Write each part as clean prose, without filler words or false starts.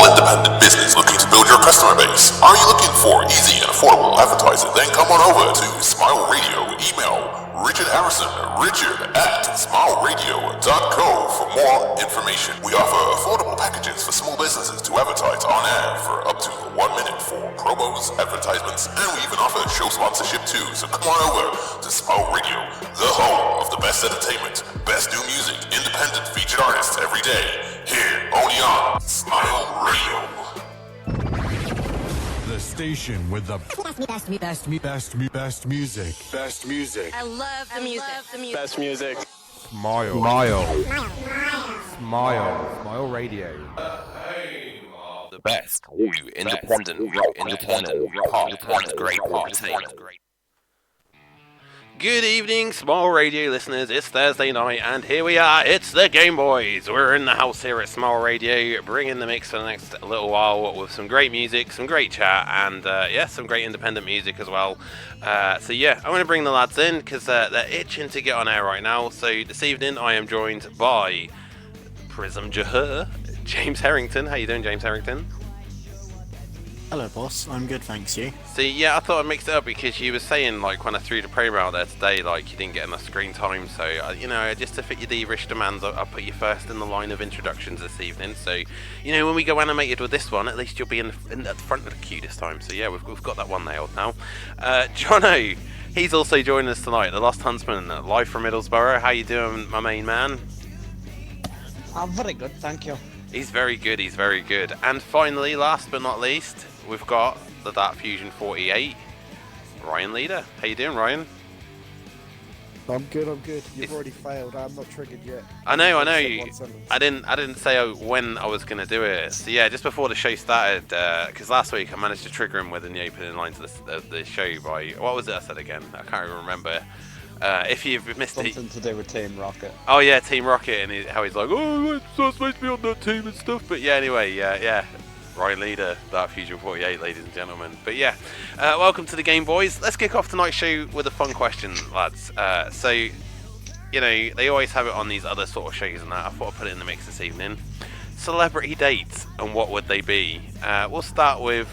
small independent business looking to build your customer base? Are you looking for easy and affordable advertising? Then come on over to Smile Radio. Email Richard Harrison, richard@smileradio.co for more information. We offer affordable packages for small businesses to advertise on air for up to 1 minute for promos, advertisements, and we even offer show sponsorship too. So come on over to Smile Radio, the home of the best entertainment, best new music, independent featured artists every day. Here, only on Smile Radio. The station with the best music. Best music. I love the music. Best music. Smile. Smile Radio. The best new independent rock great party. Good evening, Small Radio listeners. It's Thursday night, and here we are. It's the Game Boys. We're in the house here at Small Radio, bringing the mix for the next little while with some great music, some great chat, and some great independent music as well. I'm going to bring the lads in because they're itching to get on air right now. So this evening, I am joined by Prizm JH, James Herrington. How you doing, James Herrington? Hello, boss. I'm good, thanks. You? See, yeah, I thought I'd mix it up because you were saying, like, when I threw the promo out there today, like, you didn't get enough screen time. So, just to fit your D-Rish demands, I'll put you first in the line of introductions this evening. So, when we go animated with this one, at least you'll be at the front of the queue this time. So, yeah, we've got that one nailed now. Jono, he's also joining us tonight, the Losthunstman, live from Middlesbrough. How you doing, my main man? I'm very good, thank you. He's very good. And finally, last but not least, we've got the Dark Fusion 48, Ryin Leeder. How you doing, Ryan? I'm good. You've already failed. I'm not triggered yet. I know. I didn't say when I was going to do it. So yeah, just before the show started, because last week I managed to trigger him within the opening lines of the show by, what was it I said again? I can't even remember. If you've missed it, something to do with Team Rocket. Oh yeah, Team Rocket, and how he's like, oh, I'm supposed to be on that team and stuff. But yeah, anyway, yeah. Ryin Leeder, Dark Fusion 48, ladies and gentlemen. But yeah, welcome to the Game Boys. Let's kick off tonight's show with a fun question, lads. They always have it on these other sort of shows and that. I thought I'd put it in the mix this evening. Celebrity dates, and what would they be? We'll start with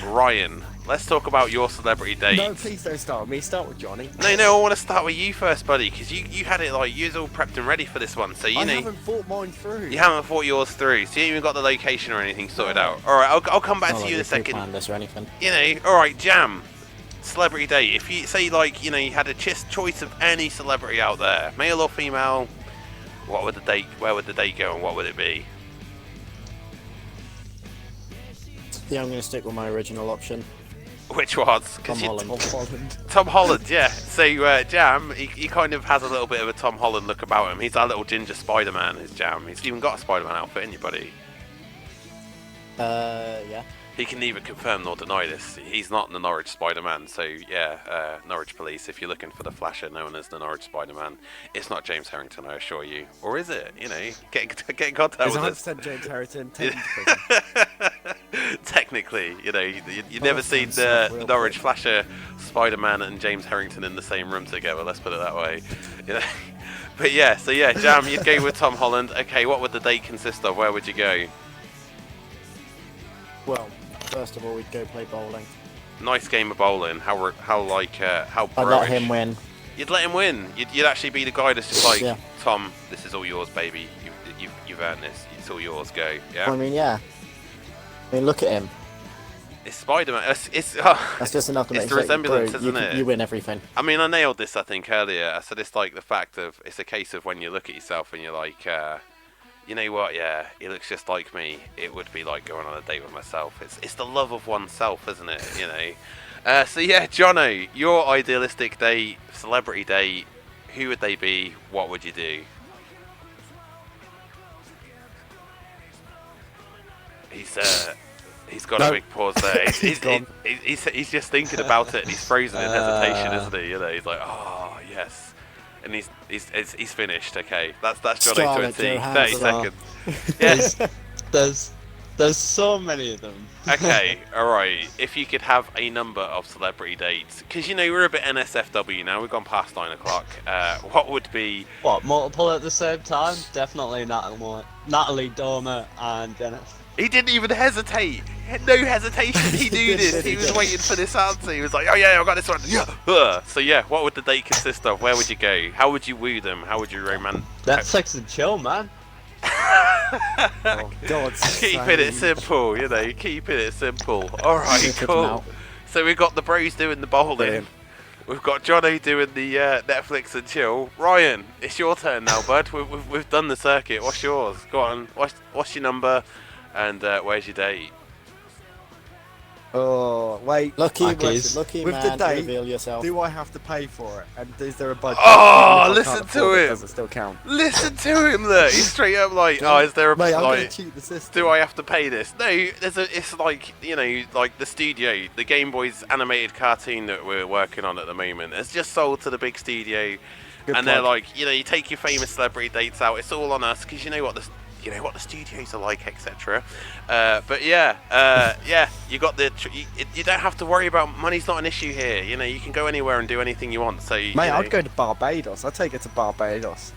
Ryan. Let's talk about your celebrity date. No, please don't start with me. Start with Johnny. No, I want to start with you first, buddy, because you had it like you was all prepped and ready for this one. So I haven't thought mine through. You haven't thought yours through, so you ain't even got the location or anything sorted out. All right, I'll come back to you in a second. This or anything. All right, Jam. Celebrity date. If you say you had a choice of any celebrity out there, male or female, where would the date go, and what would it be? Yeah, I'm going to stick with my original option. Which was? Tom Holland. Tom Holland, yeah. So, Jam, he kind of has a little bit of a Tom Holland look about him. He's our little ginger Spider-Man, is Jam. He's even got a Spider-Man outfit, ain't you, buddy? Yeah. He can neither confirm nor deny this. He's not the Norwich Spider-Man, so yeah, Norwich Police, if you're looking for the flasher known as the Norwich Spider-Man, it's not James Herrington, I assure you. Or is it? Get in contact with us. It's 100% James Herrington. Technically, you've never seen the Norwich flasher, Spider-Man and James Herrington in the same room together, let's put it that way. But yeah, so yeah, Jam, you'd go with Tom Holland. Okay, what would the date consist of? Where would you go? Well, first of all, we'd go play bowling. Nice game of bowling. How bro-ish. I'd let him win. You'd let him win. You'd actually be the guy that's just like, yeah. Tom, this is all yours, baby. You've earned this. It's all yours. Go. Yeah. I mean, yeah. Look at him. It's Spider-Man. That's just enough to make it's the resemblance, isn't it? You win everything. I mean, I nailed this, I think, earlier. I said it's like the fact of, it's a case of when you look at yourself and you're like, you know what, yeah, he looks just like me. It would be like going on a date with myself. It's the love of oneself, isn't it? So yeah, Jono, your idealistic date, celebrity date, who would they be? What would you do? He's got a big pause there. He's just thinking about it, and he's frozen in hesitation, isn't he? He's like, oh yes, and he's finished. Okay, that's Jono to a T. 30 seconds. Yes. There's so many of them. Okay, all right. If you could have a number of celebrity dates, because we're a bit NSFW now. We've gone past 9 o'clock. What would be? What, multiple at the same time? Definitely Natalie Dormer and Dennis. He didn't even hesitate. He had no hesitation. He knew this. He was waiting for this answer. He was like, oh yeah, I got this one. Yeah. So yeah, what would the date consist of? Where would you go? How would you woo them? How would you romance? That's sex and chill, man. Oh, God's Keeping it simple, you know, keeping it simple. Alright, cool. So we've got the bros doing the bowling. Brilliant. We've got Johnny doing the Netflix and chill. Ryan, it's your turn now, bud. We've done the circuit. What's yours? Go on. What's your number? And where's your date? Oh, wait. Lucky With man, the date, reveal yourself. do I have to pay for it? And is there a budget? Oh, Even if I listen can't to afford it, him. Does it still count? Listen to him, look. He's straight up like, oh, is there a Mate, I'm gonna like? cheat the system. Do I have to pay this? No, it's like, you know, like the studio, the GameboyZ animated cartoon that we're working on at the moment. It's just sold to the big studio, Good and they're plug. like, you know, you take your famous celebrity dates out. It's all on us because you know what the studios are like, etc. But yeah, you got the. You don't have to worry about money's not an issue here. You know, you can go anywhere and do anything you want. So, Mate, you know, I'd go to Barbados. I'd take it to Barbados.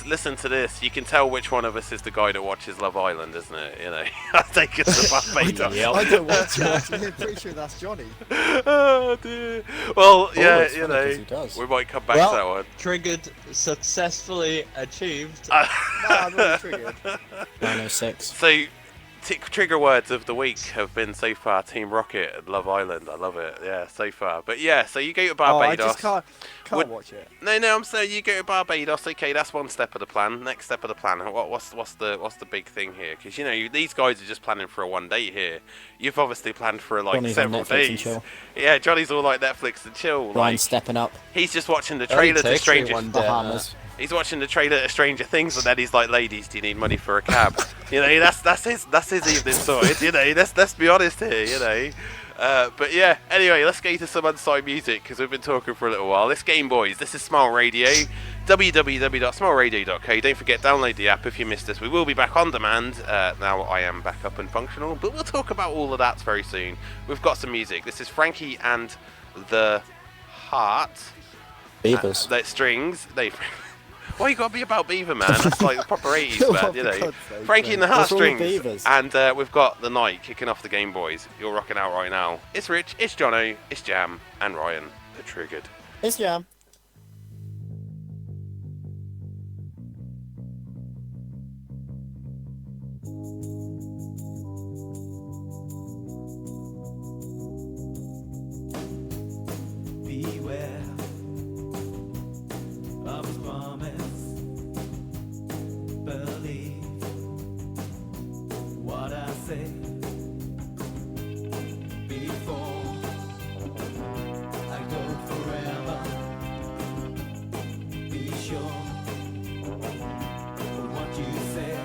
listen to this. You can tell which one of us is the guy that watches Love Island, isn't it? You know, I'll take us to Barbados. I don't watch it. I'm pretty sure that's Johnny. Oh dear. Well, yeah, it's you funny 'cause he know, does. we might come back Well- to that one. Triggered, successfully achieved. No, I'm really triggered. 906. So, trigger words of the week have been so far Team Rocket and Love Island. I love it. Yeah, so far. But yeah, so you go to Oh, I Barbados. just can't Would- watch it. No, I'm saying you go to Barbados. Okay, that's one step of the plan. Next step of the plan. What's the big thing here? Because you know these guys are just planning for a one day here. You've obviously planned for like Johnny's on several Netflix and days. chill. Yeah, Johnny's all like Netflix and chill. Ryan's Like stepping up. he's just watching the Only trailer to takes me Stranger. one day. Bahamas. He's watching the trailer to Stranger Things, and then he's like, "Ladies, do you need money for a cab?" You know, that's his evening sorted. You know, let's be honest here. You know, but yeah. Anyway, let's get to some unsigned music because we've been talking for a little while. This GameboyZ. This is Smile Radio. www.smileradio.co. Don't forget, download the app if you missed us. We will be back on demand. Now I am back up and functional, but we'll talk about all of that very soon. We've got some music. This is Frankie and the Heart. Beavers. That strings. Why you gotta be about Beaver, man? That's like the proper 80s, Oh, man, you for know. God's sake, Frankie and the man. What's wrong with Heartstrings. Beavers? And we've got the night kicking off the GameboyZ. You're rocking out right now. It's Rich, it's Jono, it's Jam, and Ryan, the Triggered. It's Jam. Beware of his promise. Believe what I say. Before I go forever, be sure of what you say.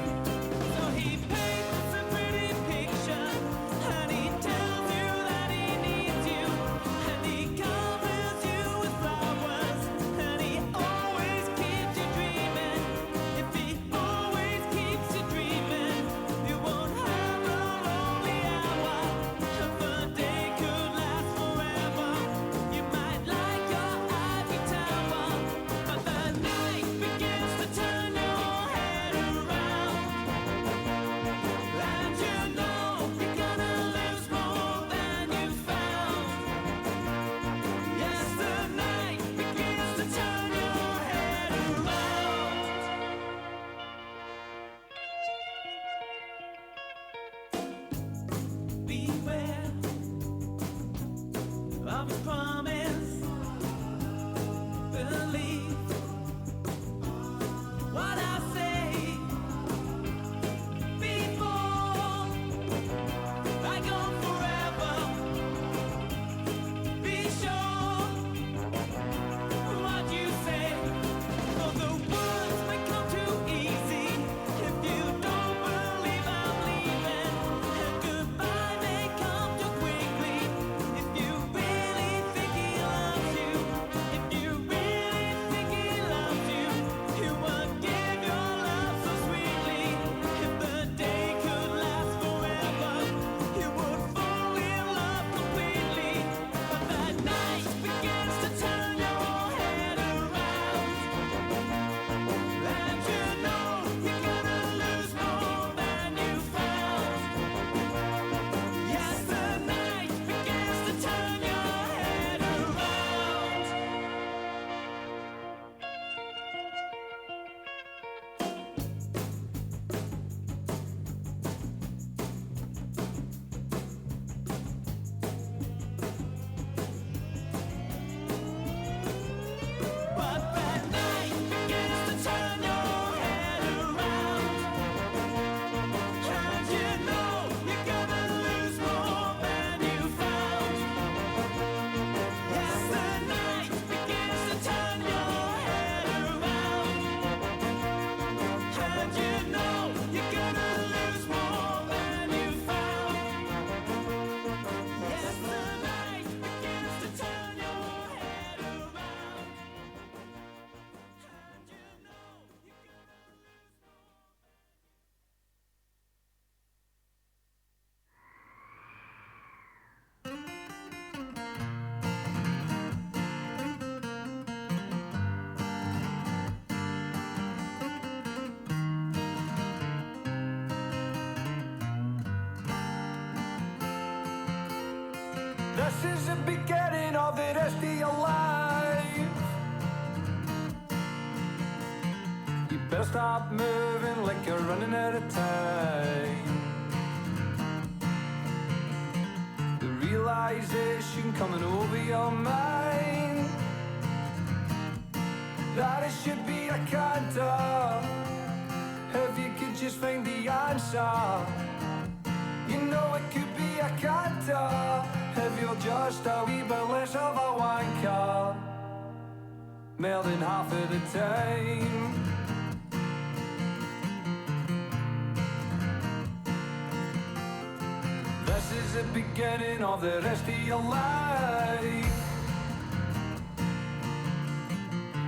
So he paints a pretty picture, and he tells you that he needs you, and he covers you with flowers, and he always keeps you dreaming. If he always keeps you dreaming, you won't have no This is the beginning of the rest of your life. You better stop moving like you're running out of time. The realization coming over your mind that it should be a canter. If you could just find the answer, you know it could be a canter. If you're just a wee bit less of a wanker, more than half of the time. This is the beginning of the rest of your life.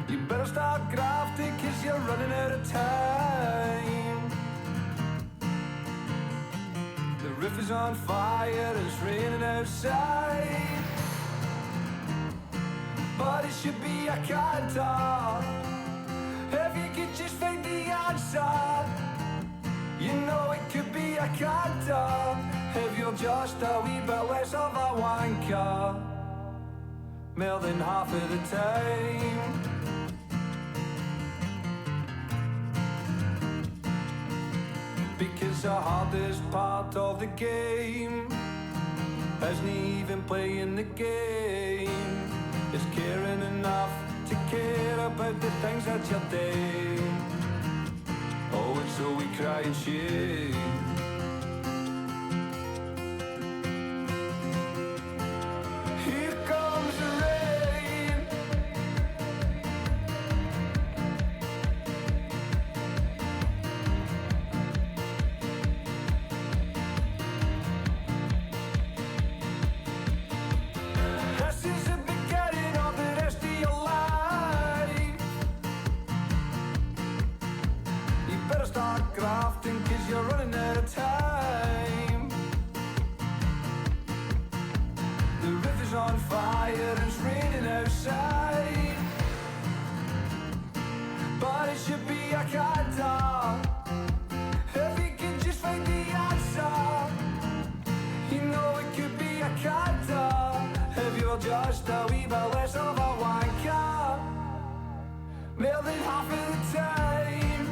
You better start grafting, 'cause you're running out of time. The roof is on fire and it's raining outside, but it should be a canter. If you could just find the answer, you know it could be a canter. If you're just a wee bit less of a wanker, more than half of the time. Because the hardest part of the game isn't even playing the game, it's caring enough to care about the things that you're doing. Oh, and so we cry and shame. Here comes the rain. This is the beginning of the rest of your life. You better start grafting, 'cause you're running out of time. The roof is on fire and it's raining outside, but it should be a canter. If you can just find the answer, you know it could be a canter. If you're just a wee bit less of a wanker, more than half of the time.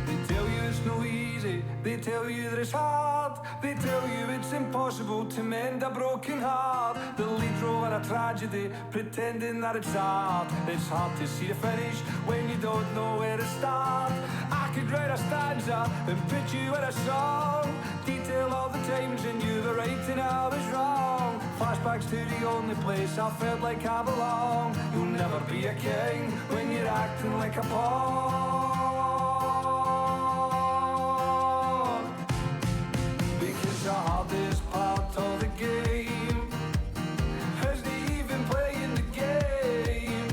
They tell you it's no easy, they tell you that it's hard, they tell you it's impossible to mend a broken heart. The lead role in a tragedy, pretending that it's hard. It's hard to see the finish when you don't know where to start. I could write a stanza and put you in a song, detail all the times when you were right and I was wrong. Flashbacks to the only place I felt like I belong. You'll never be a king when you're acting like a pawn. Because the hardest part of the game isn't even playing the game,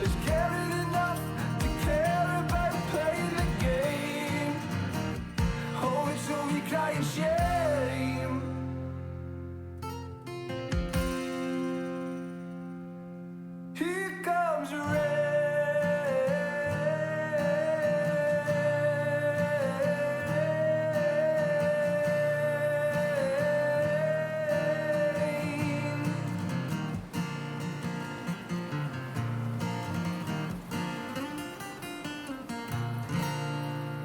it's caring enough to care about playing the game. Oh, it's so we cry and shame. Here comes the rain.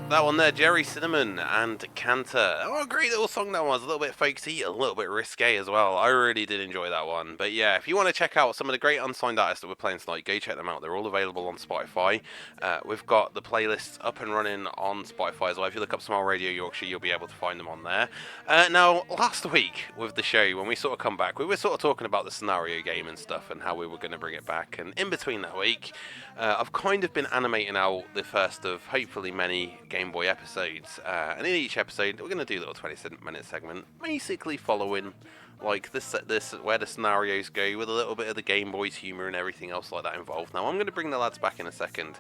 That one there, Jerry Cinnamon and Canter. Oh, a great little song that was. A little bit folksy, a little bit risque as well. I really did enjoy that one. But yeah, if you want to check out some of the great unsigned artists that we're playing tonight, go check them out. They're all available on Spotify. We've got the playlists up and running on Spotify as well. If you look up Smile Radio Yorkshire, you'll be able to find them on there. Now, last week with the show, when we sort of come back, we were sort of talking about the scenario game and stuff and how we were going to bring it back. And in between that week, I've kind of been animating out the first of hopefully many Game Boy episodes, and in each episode we're going to do a little 20-minute segment, basically following like this where the scenarios go, with a little bit of the Game Boy's humour and everything else like that involved. Now I'm going to bring the lads back in a second,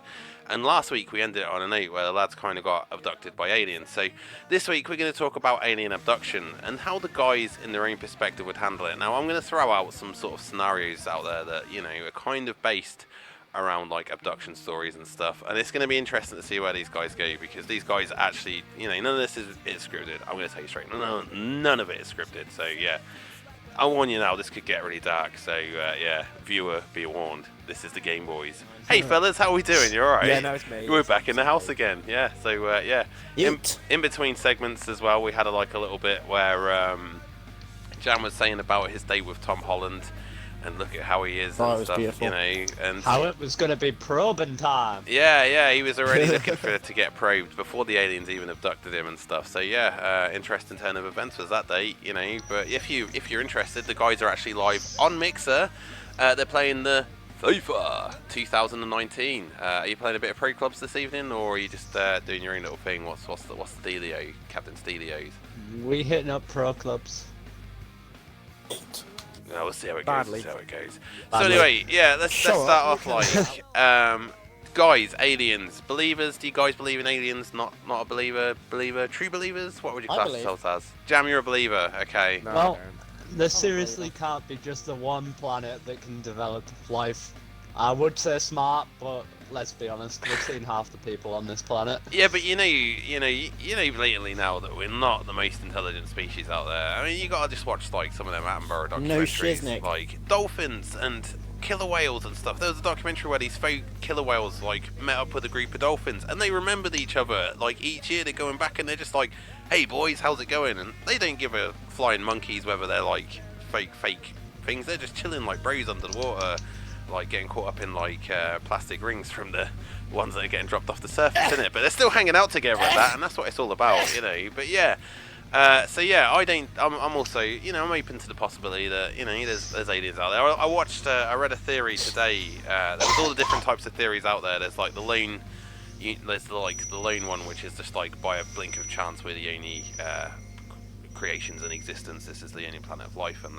and last week we ended it on a note where the lads kind of got abducted by aliens. So this week we're going to talk about alien abduction and how the guys in their own perspective would handle it. Now I'm going to throw out some sort of scenarios out there that, you know, are kind of based around like abduction stories and stuff, and it's going to be interesting to see where these guys go, because these guys actually, none of this is scripted. I'm going to tell you straight, none of it is scripted. So yeah, I warn you now, this could get really dark. So yeah, viewer, be warned. This is the Game Boys. Hey fellas, how are we doing? You alright? Yeah, no, it's me. We're back in the house again. Yeah. So yeah, in between segments as well, we had a little bit where Jan was saying about his date with Tom Holland, and look at how he is Oh, it and was stuff. beautiful. And How it was going to be probing time. yeah, he was already looking to get probed before the aliens even abducted him and stuff. So yeah, interesting turn of events was that date, But if you're interested, the guys are actually live on Mixer. They're playing the FIFA 2019. Are you playing a bit of pro clubs this evening, or are you just doing your own little thing? What's the dealio, Captain Steelio's? We hitting up pro clubs. No, we'll see how it goes. Badly. So Badly. anyway, yeah, let's Shut start up, off like, guys, aliens, believers. Do you guys believe in aliens? Not a believer. True believers. What would you I class believe. yourselves as? Jam, you're a believer. Okay. No, Well, I don't. there seriously can't be just the one planet that can develop life. I would say smart, but let's be honest, we've seen half the people on this planet. Yeah, but you know blatantly now that we're not the most intelligent species out there. I mean, you gotta just watch like some of them Attenborough documentaries, No shiznick. like dolphins and killer whales and stuff. There was a documentary where these fake killer whales like met up with a group of dolphins, and they remembered each other. Like each year, they're going back and they're just like, "Hey boys, how's it going?" And they don't give a flying monkeys whether they're like fake things. They're just chilling like bros under the water, like getting caught up in like plastic rings from the ones that are getting dropped off the surface, isn't it? But they're still hanging out together at that, and that's what it's all about, But yeah, so yeah, I'm also, I'm open to the possibility that there's aliens out there. I read a theory today. There was all the different types of theories out there. There's like the lone, there's the lone one, which is just like by a blink of chance we're the only creations in existence. This is the only planet of life, and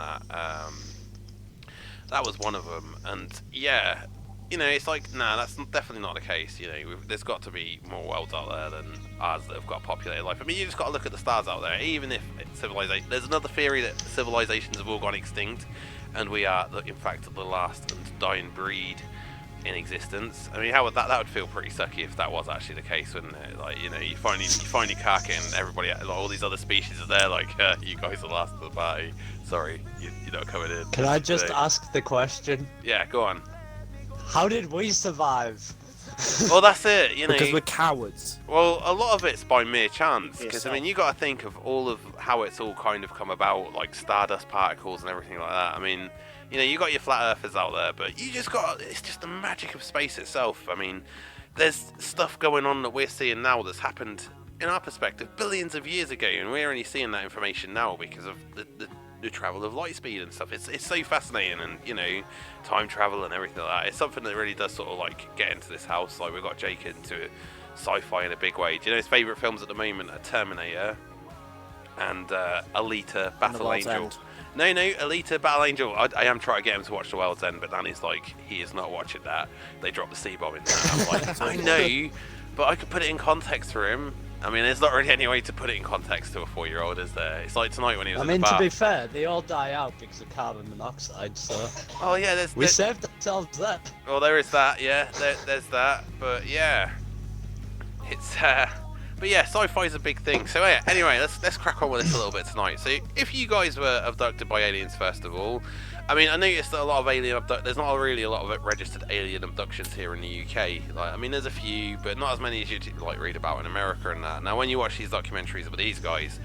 that was one of them. And yeah, it's like, nah, that's definitely not the case. There's got to be more worlds out there than ours that have got populated life. I mean, you just got to look at the stars out there. Even if civilization, there's another theory that civilizations have all gone extinct, and we are, in fact, the last and dying breed in existence. I mean, how would that would feel pretty sucky if that was actually the case, wouldn't it? Like, you find your carcass and everybody, like, all these other species are there, like, you guys are last of the party. Sorry, you're not coming in. Can I just today. ask the question? Yeah, go on. How did we survive? Well, that's it, Because we're cowards. Well, a lot of it's by mere chance, because Yourself. I mean, you got to think of all of how it's all kind of come about, like stardust particles and everything like that. I mean, you got your flat earthers out there, but it's just the magic of space itself. I mean, there's stuff going on that we're seeing now that's happened, in our perspective, billions of years ago, and we're only seeing that information now because of the travel of light speed and stuff. It's so fascinating, and time travel and everything like that. It's something that really does sort of like get into this house. Like, we've got Jake into sci-fi in a big way. Do you know his favourite films at the moment are Terminator and Alita Battle World's Angel? End. No, Alita Battle Angel. I am trying to get him to watch The World's End, but Danny's like, he is not watching that. They dropped the C-bomb in there. I'm like, I know, but I could put it in context for him. I mean, there's not really any way to put it in context to a 4-year-old, is there? It's like tonight when he was I in mean, the bar. to be fair, they all die out because of carbon monoxide, so Oh yeah, we saved ourselves there. well, there is that. Yeah, there's that. But yeah, it's but yeah, sci-fi is a big thing. So yeah, anyway, let's crack on with this a little bit tonight. So if you guys were abducted by aliens, first of all, I mean, I noticed that a lot of there's not really a lot of registered alien abductions here in the UK. Like, I mean, there's a few, but not as many as you like read about in America and that. Now, when you watch these documentaries with these guys,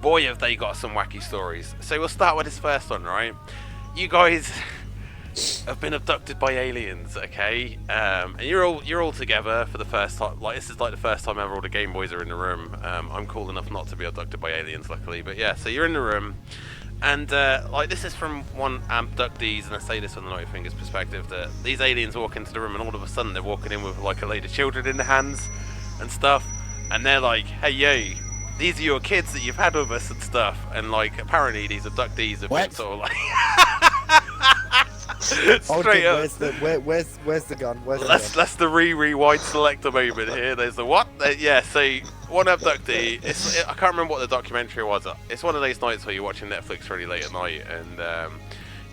boy, have they got some wacky stories. So we'll start with this first one, right? You guys have been abducted by aliens, okay? And you're all together for the first time. Like, this is like the first time ever all the Game Boys are in the room. I'm cool enough not to be abducted by aliens, luckily. But yeah, so you're in the room. And like, this is from one abductees, and I say this from the Naughty Fingers perspective, that these aliens walk into the room and all of a sudden they're walking in with like a load of children in their hands and stuff, and they're like, hey yo, these are your kids that you've had with us and stuff. And like, apparently these abductees have been sort of like straight up. Where's the gun? Where's the gun? That's the rewind selector moment here. There's the what? Yeah, so one abductee. I can't remember what the documentary was. It's one of those nights where you're watching Netflix really late at night, and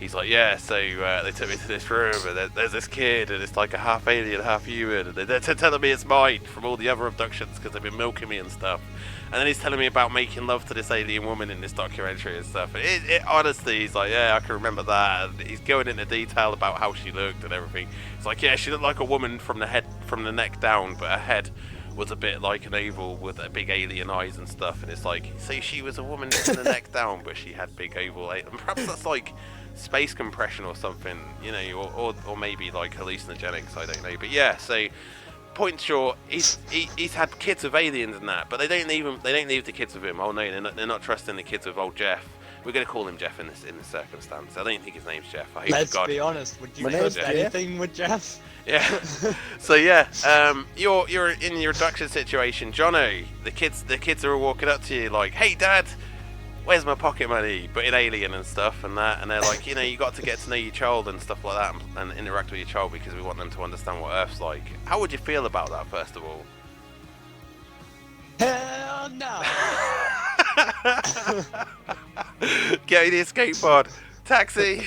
he's like, yeah, so they took me to this room, and there's this kid, and it's like a half alien, half human, and they're telling me it's mine from all the other abductions because they've been milking me and stuff. And then he's telling me about making love to this alien woman in this documentary and stuff. And honestly, he's like, yeah, I can remember that. And he's going into detail about how she looked and everything. It's like, yeah, she looked like a woman from the neck down, but her head was a bit like an oval with big alien eyes and stuff. And it's like, so she was a woman from the neck down, but she had big oval eyes. And perhaps that's like space compression or something, you know, or maybe like hallucinogenics, I don't know. But yeah, so point short, he's had kids with aliens and that, but they don't leave the kids with him. Oh no, they're not trusting the kids with old Jeff. We're going to call him Jeff in this circumstance. I don't think his name's Jeff. I hope Let's to God. be honest, would you My trust name's Jeff. anything with Jeff? Yeah. So yeah, you're in your abduction situation, Jono. The kids are all walking up to you like, "Hey, Dad, where's my pocket money?" But in alien and stuff and that, and they're like, you know, you got to get to know your child and stuff like that, and interact with your child because we want them to understand what Earth's like. How would you feel about that, first of all? Hell no! Get the escape pod. Taxi.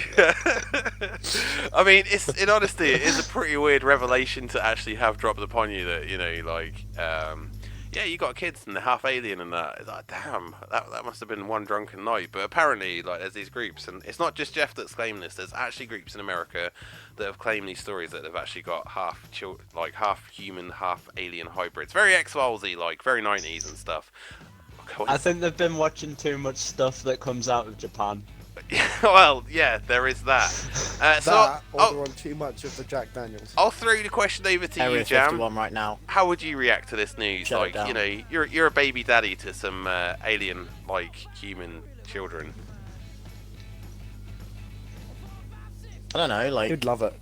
I mean, in honesty, it is a pretty weird revelation to actually have dropped upon you that, you know, like, yeah, you got kids and they're half alien and that. It's like, damn, that must have been one drunken night. But apparently, like, there's these groups, and it's not just Jeff that's claimed this. There's actually groups in America that have claimed these stories that they've actually got half human, half alien hybrids. Very X-Filesy, like, very 90s and stuff. I think they've been watching too much stuff that comes out of Japan. Well, yeah, there is that. They're on too much of the Jack Daniels. I'll throw the question over to Area you, Jam. 51 right now. How would you react to this news? Shut it Like, down. you know, you're a baby daddy to some alien, like, human children. I don't know, like, You'd love it.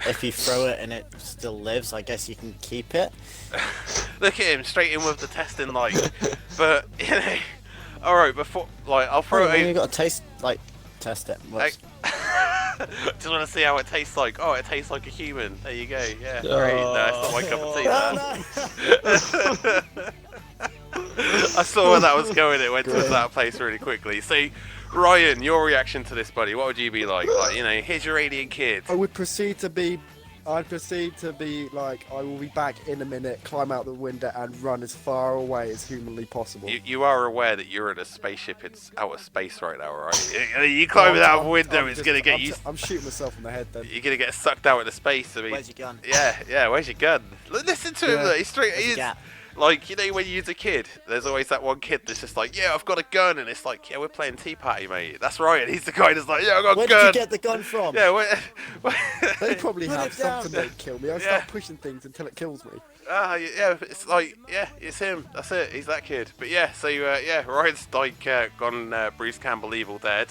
if you throw it and it still lives, I guess you can keep it. Look at him, straight in with the testing, like. But, you know, all right, before, like, I'll throw it You over. got to test it. Whoops. Just want to see how it tastes like. Oh, it tastes like a human. There you go. Yeah, great. No, it's not my cup of tea. That. I saw where that was going. It went to that place really quickly. So, Ryan, your reaction to this, buddy? What would you be like? Like, you know, here's your alien kid. I'd proceed to be like, I will be back in a minute, climb out the window and run as far away as humanly possible. You are aware that you're in a spaceship. It's out of space right now, right? You climb out a window, it's gonna get you. I'm shooting myself in the head then. You're gonna get sucked out into space. I mean, Where's your gun? Yeah. Where's your gun? Listen to him. Yeah. Look, he's straight. Where's your He's gap? like, you know, when you're a kid, there's always that one kid that's just like, yeah, I've got a gun, and it's like, yeah, we're playing Tea Party, mate. That's right. And he's the guy that's like, yeah, I've got Where a gun. did you get the gun from? Yeah, They probably Put have it down. something that kill me. I Yeah. start pushing things until it kills me. yeah, it's like, yeah, it's him. That's it. He's that kid. But yeah, so yeah, Ryan's like gone Bruce Campbell Evil Dead.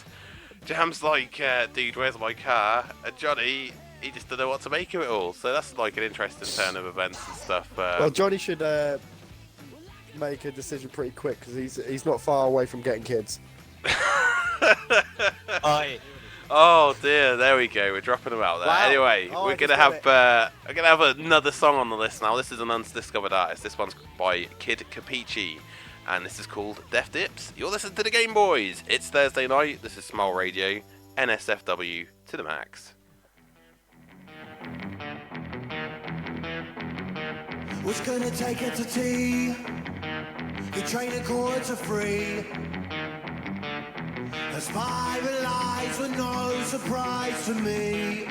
Jam's like, dude, where's my car? And Johnny, he just don't know what to make of it all. So that's like an interesting turn of events and stuff. Well, Johnny should make a decision pretty quick because he's not far away from getting kids. Oi. Oh dear, there we go. We're dropping them out there. Wow. Anyway, Oh, we're I gonna just have another song on the list now. This is an undiscovered artist. This one's by Kid Capici, and this is called Death Dips. You're listening to the Game Boys. It's Thursday night. This is Smile Radio, NSFW to the max. Was gonna take her to tea. The train at 3:15. Her spiral eyes were no surprise to me.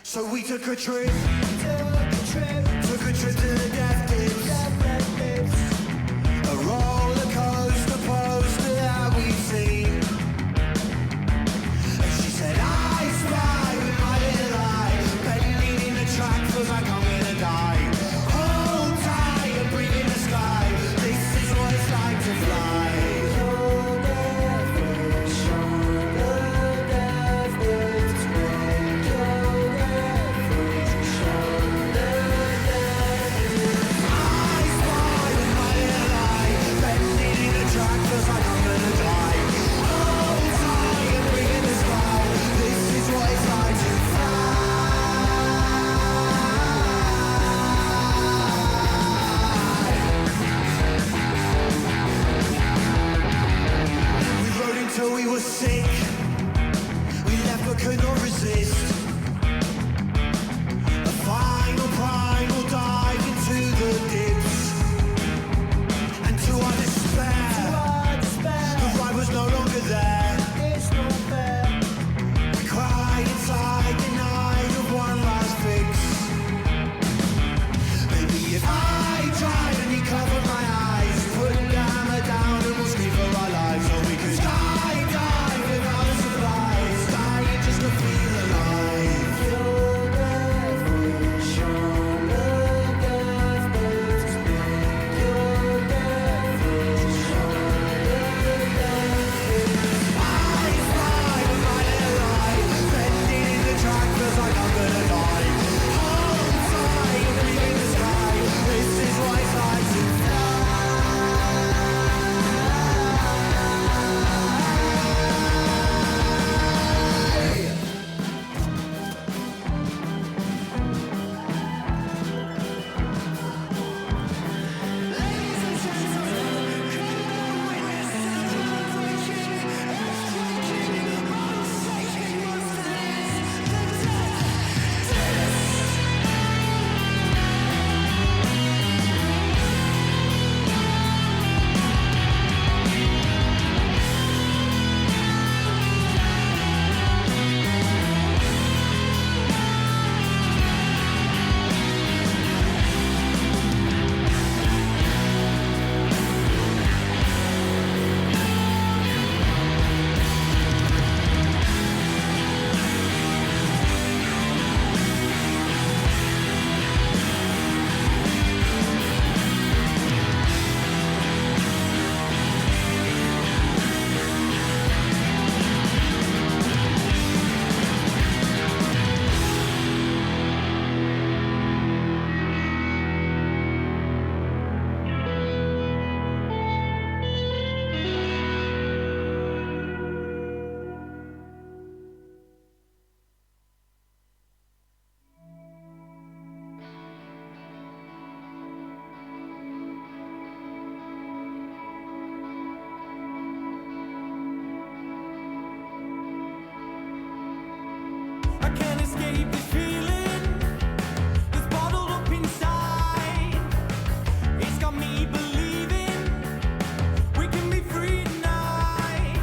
So we took a trip. Took a trip to the Death Dips. A roller coaster poster that we've seen. And she said, I spy with my little eye. Bending in the track feels like I'm gonna die. Hold tight and breathe in the sky. This is what it's like to fly. escape this feeling that's bottled up inside. It's got me believing we can be free tonight.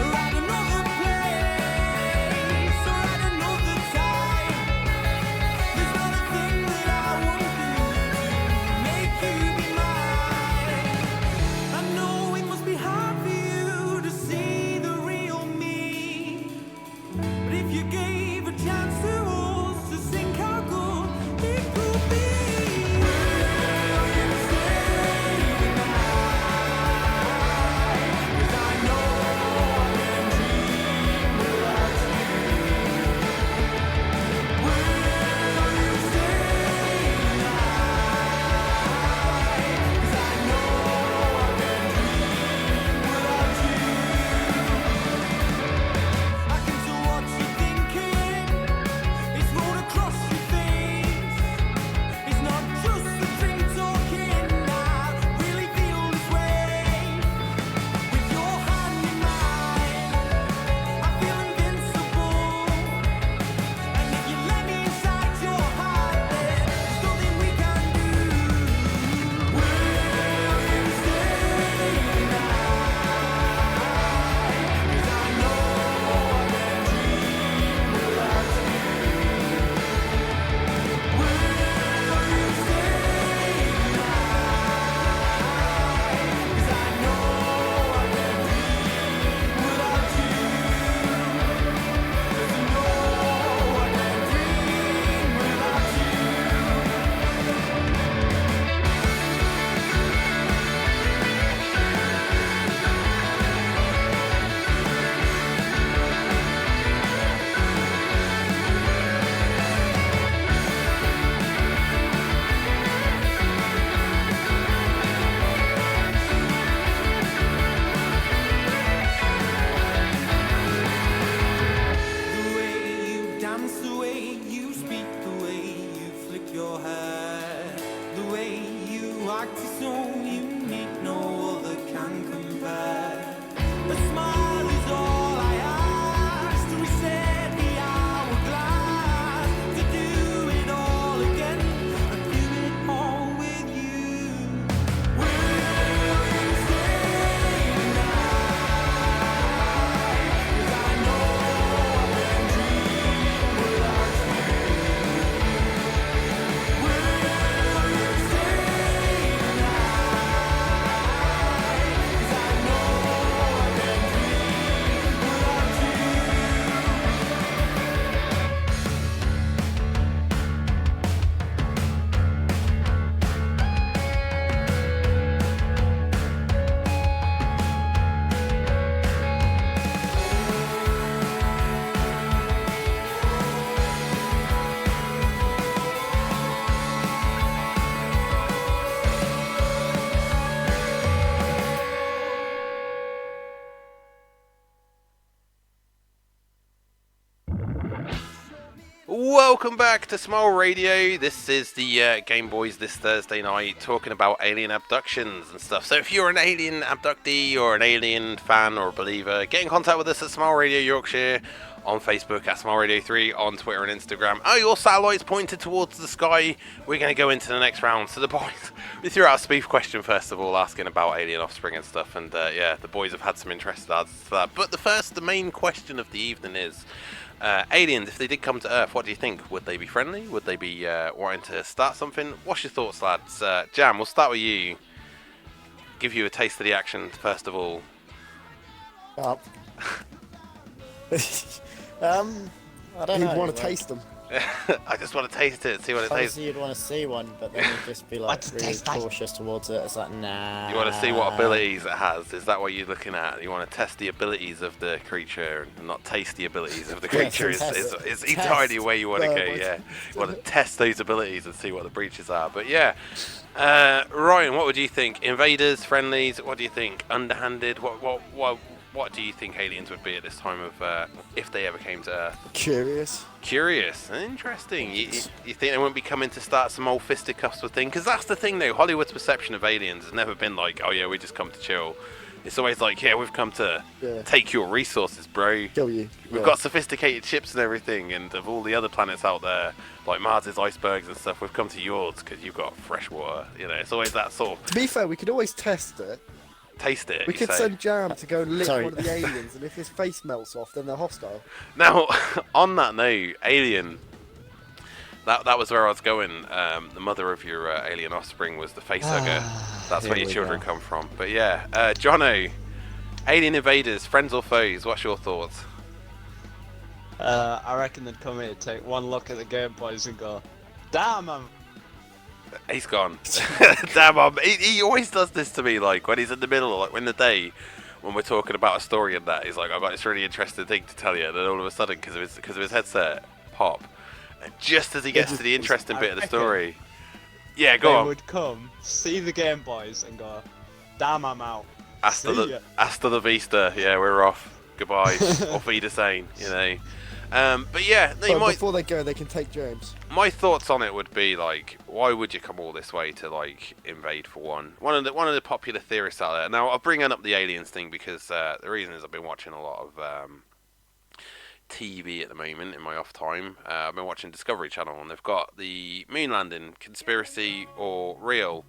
Or at another place, or at another time. There's not a thing that I won't do to make you be mine. I know it must be hard for you to see the real me, but if you gave a chance to us to sink our good, it could be. Will you stay tonight? 'Cause I know I can dream without you. Will you stay tonight? 'Cause I know I can dream without you. I can tell what you're thinking. It's rolled across your face. It's not just the drink talking. I really feel this way. With your hand in mine, I feel invincible. And if you let me inside your heart, then there's nothing we can do. Will you stay tonight? 'Cause I know I can dream without you. Will you stay tonight? 'Cause I know I can dream without you. 'Cause you know I can dream without you. The way you dance, the way you speak, the way you flick your hair, the way you act is so unique, no other can compare. A smile is all I ask, to reset the hourglass, to do it all again, and do it all with you. Will you stay tonight? 'Cause I know I can dream without you. Will you stay tonight? 'Cause I know I can dream without you. Welcome back to Smile Radio. This is the GameboyZ this Thursday night, talking about alien abductions and stuff. So if you're an alien abductee or an alien fan or believer, get in contact with us at Smile Radio Yorkshire, on Facebook at Smile Radio 3, on Twitter and Instagram. Oh, your satellite's pointed towards the sky. We're going to go into the next round. So the boys, we threw out a spoof question first of all, asking about alien offspring and stuff. And yeah, the boys have had some interesting answers to that. But the main question of the evening is, aliens, if they did come to Earth, what do you think? Would they be friendly? Would they be wanting to start something? What's your thoughts, lads? Jam, we'll start with you. Give you a taste of the action, first of all. I don't know. You'd want to like, taste them. I just want to taste it, see what it tastes. Obviously, you'd want to see one, but then you'd just be like What's it really taste like? cautious towards it. It's like, nah. You want to see what abilities it has? Is that what you're looking at? You want to test the abilities of the creature and not taste the abilities of the Yes, creature? test It's it. entirely where you want to go, Test. yeah. You want to test those abilities and see what the breaches are. But yeah, Ryan, what would you think? Invaders, friendlies, what do you think? Underhanded? What do you think aliens would be at this time of, if they ever came to Earth? Curious. Curious, interesting. You think they wouldn't be coming to start some old fisticuffs with things? Because that's the thing, though. Hollywood's perception of aliens has never been like, oh yeah, we just come to chill. It's always like, yeah, we've come to take your resources, bro. Kill you. We've got sophisticated ships and everything, and of all the other planets out there, like Mars's icebergs and stuff, we've come to yours because you've got fresh water. You know, it's always that sort of To be fair, we could always test it. taste it. We you could say. send Jam to go and lick Sorry. one of the aliens, and if his face melts off, then they're hostile. Now, on that note, Alien. That was where I was going. The mother of your alien offspring was the facehugger. That's where here your we children go. come from. But yeah, Jono, alien invaders, friends or foes? What's your thoughts? I reckon they'd come here, take one look at the Game Boys and go, damn, He's gone. Damn, he always does this to me. Like when he's in the middle, like when the day when we're talking about a story and that, he's like, I've got this really interesting thing to tell you, and then all of a sudden, because of his headset, pop. And just as he gets to the interesting bit of the story, yeah, go they on. would come, see the Game Boys and go, damn, I'm out. Hasta See ya. the vista. Yeah, we're off. Goodbye. Auf Wiedersehen. You know. But yeah, no, But before they go, they can take James. my thoughts on it would be like, why would you come all this way to like invade for one? One of the popular theorists out there. Now, I'll bring up the aliens thing because the reason is I've been watching a lot of TV at the moment in my off time. I've been watching Discovery Channel, and they've got the moon landing conspiracy or real.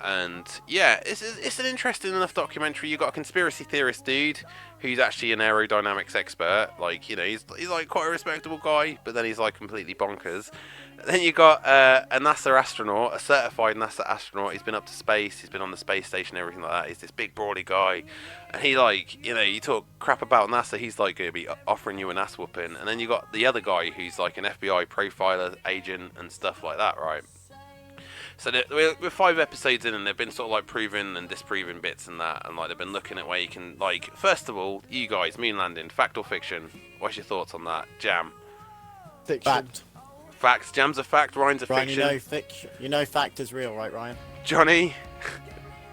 And yeah, it's an interesting enough documentary. You've got a conspiracy theorist dude who's actually an aerodynamics expert. Like, you know, he's like quite a respectable guy, but then he's like completely bonkers. And then you got a NASA astronaut, a certified NASA astronaut. He's been up to space. He's been on the space station, everything like that. He's this big, brawly guy, and he like, you know, you talk crap about NASA, he's like going to be offering you an ass whooping. And then you got the other guy who's like an FBI profiler agent and stuff like that, right? So we're 5 episodes in, and they've been sort of like proving and disproving bits and that, and like they've been looking at where you can, like, first of all, you guys, moon landing, fact or fiction? What's your thoughts on that, Jam? Fiction. Fact. Facts. Jam's a fact. Ryan's a Ryan, fiction. you know fact is real, right, Ryan? Johnny.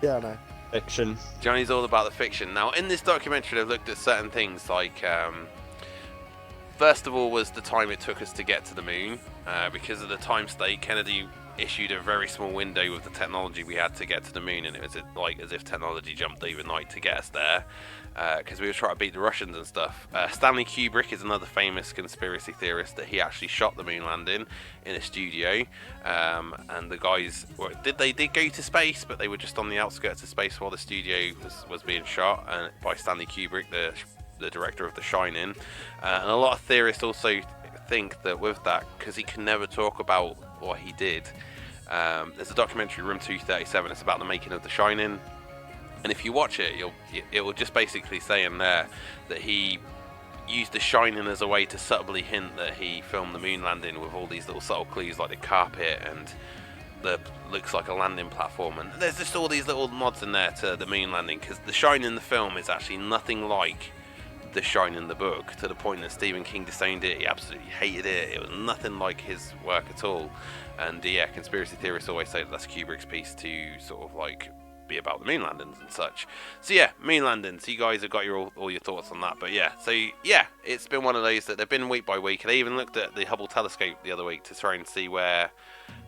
Yeah, I know. Fiction. Johnny's all about the fiction. Now, in this documentary, they've looked at certain things like, first of all, was the time it took us to get to the moon. Because of the time state, Kennedy issued a very small window with the technology we had to get to the moon, and it was like as if technology jumped overnight to get us there, because we were trying to beat the Russians and stuff. Stanley Kubrick is another famous conspiracy theorist that he actually shot the moon landing in a studio, and the guys did go to space, but they were just on the outskirts of space while the studio was being shot by Stanley Kubrick, the director of The Shining. And a lot of theorists also think that with that, because he can never talk about what he did, there's a documentary, Room 237, it's about the making of The Shining, and if you watch it, it will just basically say in there that he used The Shining as a way to subtly hint that he filmed the moon landing with all these little subtle clues like the carpet and the looks like a landing platform, and there's just all these little nods in there to the moon landing, because The Shining in the film is actually nothing like The Shining in the book, to the point that Stephen King disowned it. He absolutely hated it. It was nothing like his work at all. And yeah, conspiracy theorists always say that that's Kubrick's piece to sort of like be about the moon landings and such. So yeah, moon landings. You guys have got all your thoughts on that. But yeah, so yeah, it's been one of those that they've been week by week. They even looked at the Hubble telescope the other week to try and see where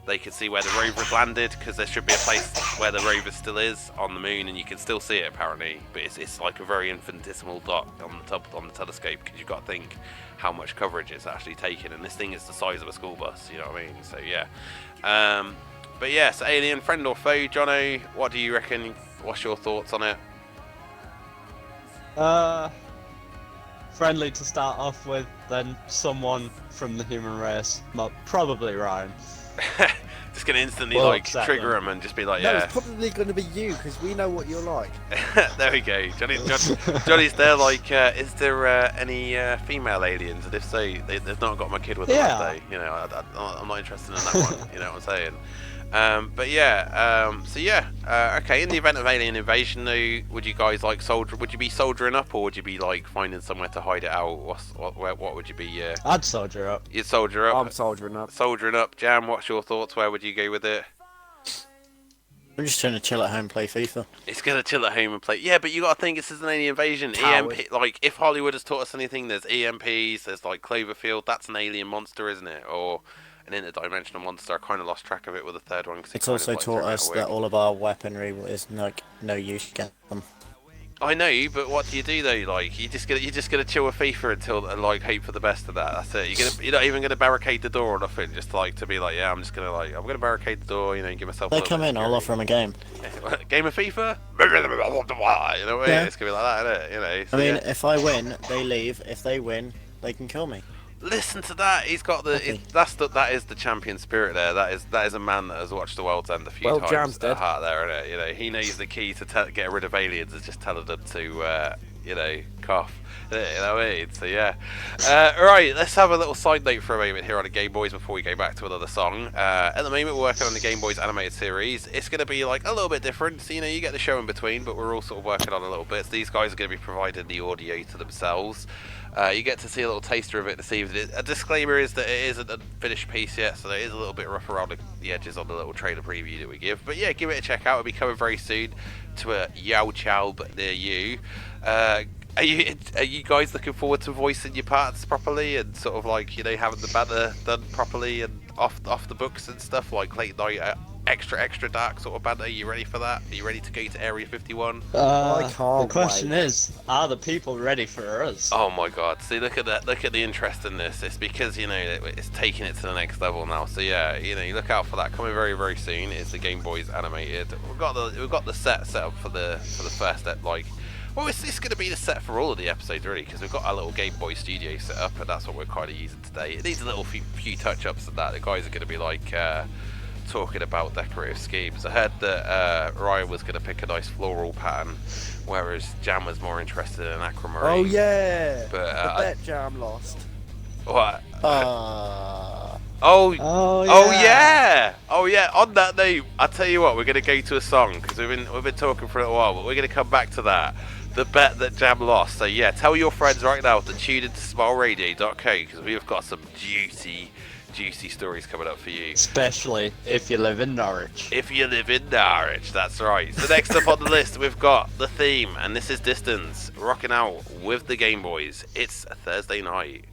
they could see where the rover landed, because there should be a place where the rover still is on the moon, and you can still see it apparently, but it's like a very infinitesimal dot on the telescope, because you've got to think how much coverage it's actually taking, and this thing is the size of a school bus, you know what I mean? So yeah, but yeah, so alien, friend or foe, Jono, what do you reckon? What's your thoughts on it? Friendly to start off with, then someone from the human race, probably Ryan. Just gonna instantly Well, like exactly. trigger him and just be like, No, yeah. it's probably going to be you, because we know what you're like. There we go. Johnny's there like, is there any female aliens? And if so, they've not got my kid with them, Yeah. have they? You know, I'm not interested in that one. You know what I'm saying? But yeah, so yeah, okay. In the event of alien invasion, though, would you guys like Would you be soldiering up, or would you be like finding somewhere to hide it out? What would you be? I'd soldier up. You'd soldier up. I'm soldiering up. Soldiering up. Jam, what's your thoughts? Where would you go with it? I'm just trying to chill at home and play FIFA. It's gonna chill at home and play. Yeah, but you gotta think this is an alien invasion. Coward. EMP, like if Hollywood has taught us anything, there's EMPs. There's like Cloverfield. That's an alien monster, isn't it? Or an interdimensional monster. I kind of lost track of it with the third one. 'Cause It's also taught us that all of our weaponry is no use against them. I know, but what do you do though? Like, you're just gonna chill with FIFA until and like hope for the best of that. That's it. You're not even gonna barricade the door or nothing. Just like to be like, yeah, I'm gonna barricade the door. You know, give myself. They come in, I'll offer them a game. Game of FIFA. You know what I mean? Yeah. It's gonna be like that, isn't it? You know. So, I mean, yeah. if I win, they leave. If they win, they can kill me. Listen to that. He's got the. Okay. That is the champion spirit there. That is a man that has watched the world's end a few Well, times. Johnston. At heart there, isn't it? You know, he knows the key to get rid of aliens is just telling them to, you know, cough. You know what I mean? So yeah. Right. Let's have a little side note for a moment here on the GameboyZ before we go back to another song. At the moment, we're working on the GameboyZ animated series. It's going to be like a little bit different. So you know, you get the show in between, but we're all sort of working on a little bit. So these guys are going to be providing the audio to themselves. You get to see a little taster of it this evening. A disclaimer is that it isn't a finished piece yet, so it is a little bit rough around the edges on the little trailer preview that we give. But yeah, give it a check out. It'll be coming very soon to a Yao Chow near you. Are you guys looking forward to voicing your parts properly and sort of like, you know, having the banner done properly and off the books and stuff, like late night extra dark sort of banner? Are you ready for that? Are you ready to go to Area 51? I can't The question wait. is, are the people ready for us? Oh my god, see, look at that, look at the interest in this. It's because, you know, it's taking it to the next level now. So yeah, you know, you look out for that coming very, very soon. It's the GameboyZ animated. We've got the set up for the first step, like, well, it's going to be the set for all of the episodes really, because we've got our little Game Boy studio set up, and that's what we're kind of using today. It needs a little few touch-ups and that. The guys are going to be like talking about decorative schemes. I heard that Ryan was going to pick a nice floral pattern, whereas Jam was more interested in aquamarine. Oh yeah. But, I bet Jam lost. What? Uh, Oh yeah. oh yeah. On that note, I'll tell you what, we're going to go to a song because we've been talking for a little while, but we're going to come back to that. The bet that Jam lost. So yeah, tell your friends right now to tune into smileradio.co because we've got some juicy stories coming up for you. Especially if you live in Norwich. If you live in Norwich, that's right. So next up on the list, we've got the theme, and this is Distance, rocking out with the GameboyZ. It's a Thursday night.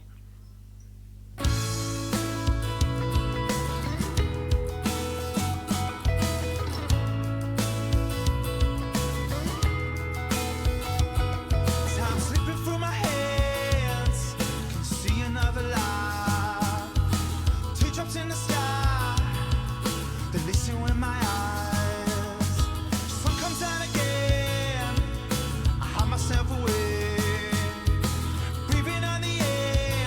Time slipping through my hands. Can see another light. Teardrops in the sky. They listen with my eyes. Sun comes out again. I hide myself away. Breathing on the air.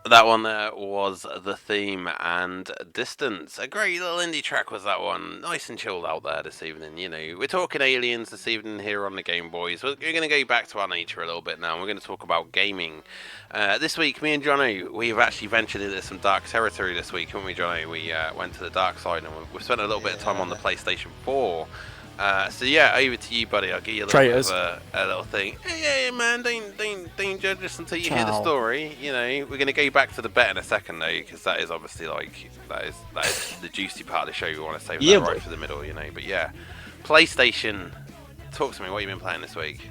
That one there was The Theme and Distance. A great little indie track was that one. Nice and chilled out there this evening. You know, we're talking aliens this evening here on the Game Boys. We're going to go back to our nature a little bit now. We're going to talk about gaming. This week, me and Johnny, we've actually ventured into some dark territory this week, haven't we, Johnny? We went to the dark side and we've spent a little bit of time on the PlayStation 4. So yeah, over to you, buddy. I'll give you a little bit of a little thing. Hey, man, don't judge us until you hear the story. You know, we're gonna go back to the bet in a second though, because that is obviously like that is the juicy part of the show. We want to save that right for the middle, you know. But yeah, PlayStation. Talk to me. What have you been playing this week?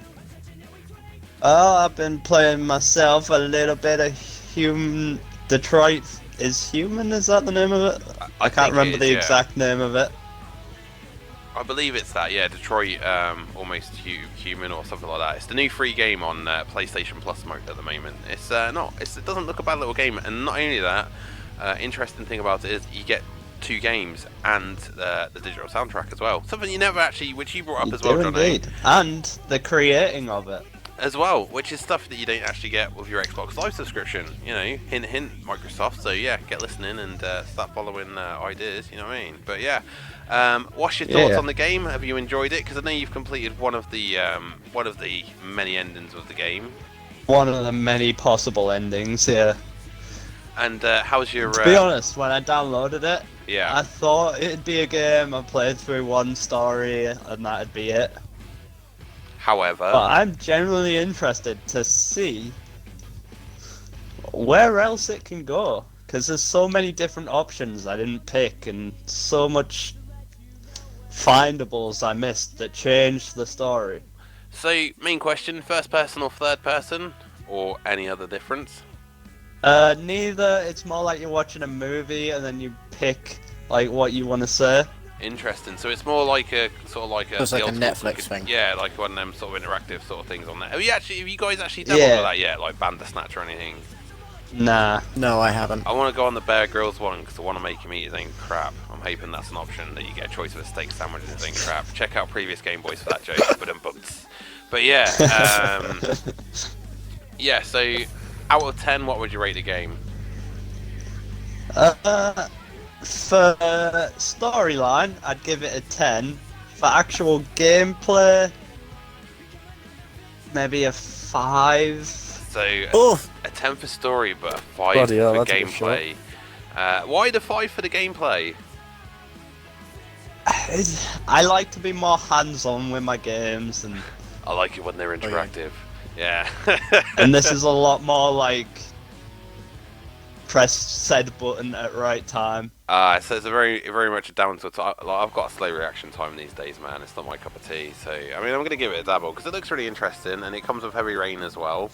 I've been playing myself a little bit of Detroit is Human. Is that the name of it? I can't remember the exact name of it. I believe it's that, yeah, Detroit Almost Human or something like that. It's the new free game on PlayStation Plus mode at the moment. It doesn't look a bad little game, and not only that, interesting thing about it is you get 2 games and the digital soundtrack as well. Something you never actually, which you brought up as well, Johnny. And the creating of it. As well, which is stuff that you don't actually get with your Xbox Live subscription. You know, hint, hint, Microsoft. So yeah, get listening and start following ideas. You know what I mean? But yeah, what's your thoughts on the game? Have you enjoyed it? Because I know you've completed one of the many endings of the game. One of the many possible endings, yeah. And how's your? To be honest, when I downloaded it, yeah, I thought it'd be a game I played through one story and that'd be it. However, but I'm genuinely interested to see where else it can go, because there's so many different options I didn't pick and so much findables I missed that changed the story. So, main question, first person or third person, or any other difference? Neither. It's more like you're watching a movie and then you pick like what you want to say. Interesting. So it's more like a sort of like a. It's like a Netflix thing. Yeah, like one of them sort of interactive sort of things on there. Have you guys actually done all of that yet? Like Bandersnatch or anything? Nah. No, I haven't. I want to go on the Bear Grylls one because I want to make him eat his own crap. I'm hoping that's an option, that you get a choice of a steak sandwich and his own crap. Check out previous Game Boys for that joke. But yeah, yeah. So out of 10, what would you rate the game? For storyline, I'd give it a 10. For actual gameplay, maybe a 5. So a 10 for story, but a 5 for gameplay. Why the 5 for the gameplay? I like to be more hands-on with my games, and I like it when they're interactive. Yeah. And this is a lot more like press said button at right time. So it's a very much down to like, I've got a slow reaction time these days, man. It's not my cup of tea. So I mean, I'm gonna give it a dabble because it looks really interesting, and it comes with Heavy Rain as well.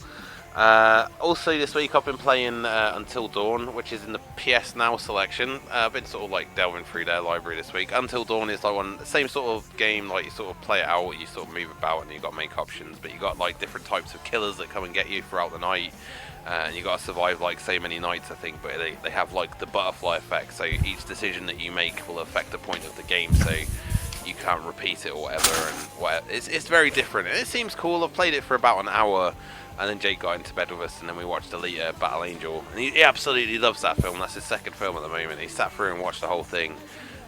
Also this week I've been playing Until Dawn, which is in the PS Now selection. I've been sort of like delving through their library this week. Until Dawn is like same sort of game, like you sort of play it out, you sort of move about, and you've got to make options, but you got like different types of killers that come and get you throughout the night. And you got to survive like so many nights, I think, but they have like the butterfly effect, so each decision that you make will affect the point of the game, so you can't repeat it or whatever. It's very different, and it seems cool. I've played it for about an hour, and then Jake got into bed with us, and then we watched Leeder, Battle Angel, and he absolutely loves that film. That's his second film at the moment. He sat through and watched the whole thing.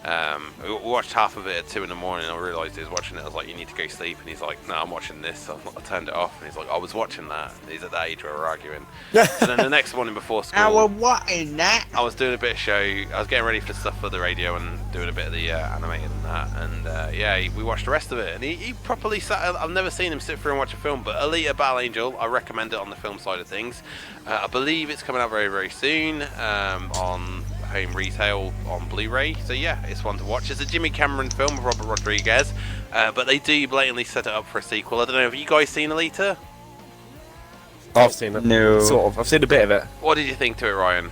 We watched half of it at 2 in the morning. I realised he was watching it. I was like, "You need to go sleep," and he's like, "No, I'm watching this." So I turned it off, and he's like, "I was watching that." He's at that age where we're arguing. So then the next morning before school, I was doing a bit of show. I was getting ready for stuff for the radio and doing a bit of the animated and that. And yeah, we watched the rest of it, and he properly sat. I've never seen him sit through and watch a film, but Alita Battle Angel, I recommend it on the film side of things. I believe it's coming out very, very soon on home retail on Blu-ray, so yeah, it's one to watch. It's a Jimmy Cameron film with Robert Rodriguez, but they do blatantly set it up for a sequel. I don't know, have you guys seen Alita? I've seen it. No. Sort of. I've seen a bit of it. What did you think to it, Ryan?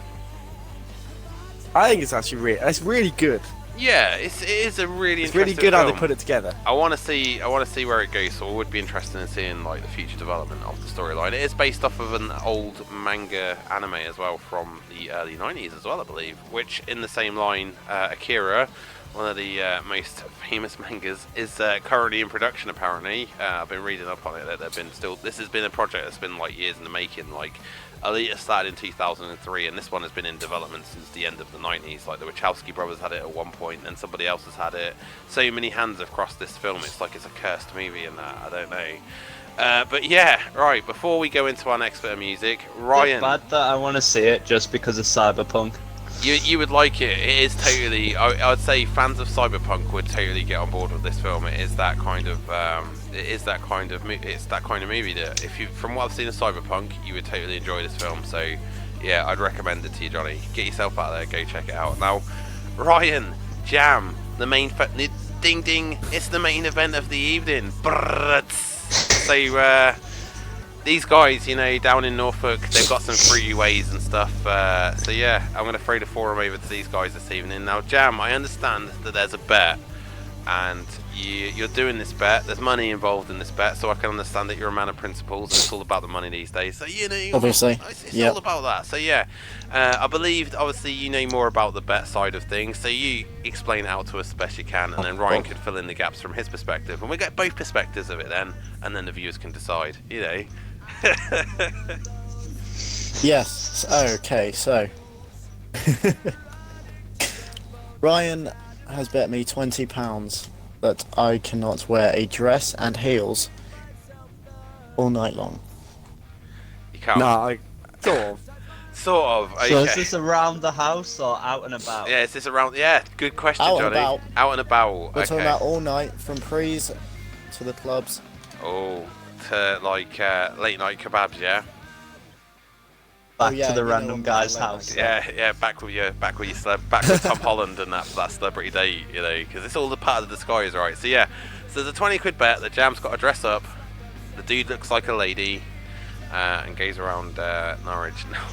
I think it's actually it's really good. Yeah, it is a really It's interesting really good film. how they put it together. I want to see where it goes, so I would be interested in seeing like the future development of the storyline. It is based off of an old manga anime as well from the early 90s as well, I believe, which in the same line, Akira, one of the most famous mangas, is currently in production. Apparently, I've been reading up on it. That they've been still. This has been a project that's been like years in the making. Like, Alita started in 2003, and this one has been in development since the end of the 90s. Like the Wachowski brothers had it at one point, and somebody else has had it. So many hands have crossed this film. It's like it's a cursed movie, and I don't know. But yeah, right. Before we go into our next bit of music, Ryan. It's bad that I want to see it just because of Cyberpunk. You would like it. It is totally. I'd say fans of Cyberpunk would totally get on board with this film. It is that kind of. It's that kind of movie that, if you, from what I've seen of Cyberpunk, you would totally enjoy this film. So, yeah, I'd recommend it to you, Johnny. Get yourself out there, go check it out. Now, Ryan, Jam, the main. Ding ding! It's the main event of the evening. So, these guys, you know, down in Norfolk, they've got some freeways and stuff. So yeah, I'm going to throw the forum over to these guys this evening. Now, Jam, I understand that there's a bet, and you're doing this bet. There's money involved in this bet, so I can understand that you're a man of principles, and it's all about the money these days. So, you know, Obviously, it's all about that. So yeah, I believe, obviously, you know more about the bet side of things, so you explain it out to us as best you can, and then Ryan could fill in the gaps from his perspective, and we get both perspectives of it then, and then the viewers can decide, you know. Yes. Okay. So, Ryan has bet me £20 that I cannot wear a dress and heels all night long. You can't. No, sort of. Sort of. Okay. So is this around the house or out and about? Yeah, is this around? Yeah, good question, Out and Johnny. about. Out and about. We're Okay. talking about all night, from Prizm to the clubs. Oh, to like late night kebabs, yeah. Back yeah, to the you know random what guy's my house. Yeah. Back with Tom Holland and that celebrity date, you know, because it's all the part of the disguise, right? So yeah, so there's a 20 quid bet. The Jam's got to dress up. The dude looks like a lady, and goes around Norwich. Now,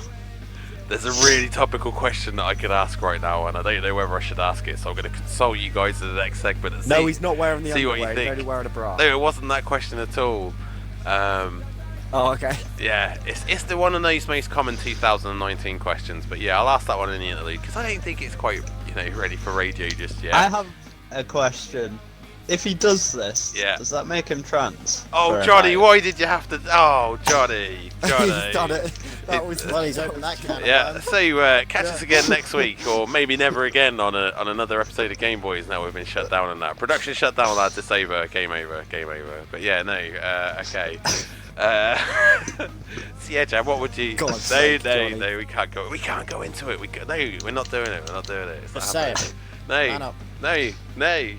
there's a really topical question that I could ask right now, and I don't know whether I should ask it. So I'm going to consult you guys in the next segment and see. No, he's not wearing the see what you underwear. He's think. only wearing a bra. No, it wasn't that question at all. Oh, okay. Yeah, it's the one of those most common 2019 questions, but yeah, I'll ask that one in the interlude because I don't think it's quite, you know, ready for radio just yet. I have a question. If he does this, Yeah. does that make him trans? Oh, For a Johnny, night? why did you have to? Oh, Johnny. He's done it. That was Well, he's opened that can of Yeah, worms. so catch us again next week, or maybe never again on another episode of GameboyZ. Now we've been shut down on that. Production shut down, lads. It's over. Game over. But yeah, no. Okay. So yeah, Jam, what would you? God's sake, Johnny. No. We can't go. We can't go into it. No, we're not doing it. It's not Just say happening. it. No. Man up. No. No.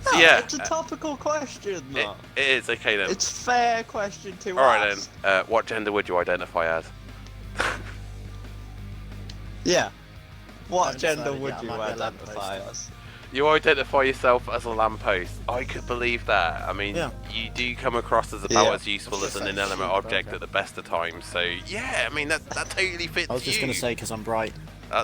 So yeah, It's a topical question, though. it is okay then. It's a fair question to All right ask. then. What gender would you identify as? Yeah. What I've gender decided, would yeah, I you might be a identify lamppost. as? You identify yourself as a lamppost. I could believe that. I mean, Yeah. you do come across as about Yeah. as useful as an That's inanimate super, object okay. at the best of times. So yeah, I mean that totally fits I was just you. going to say because I'm bright.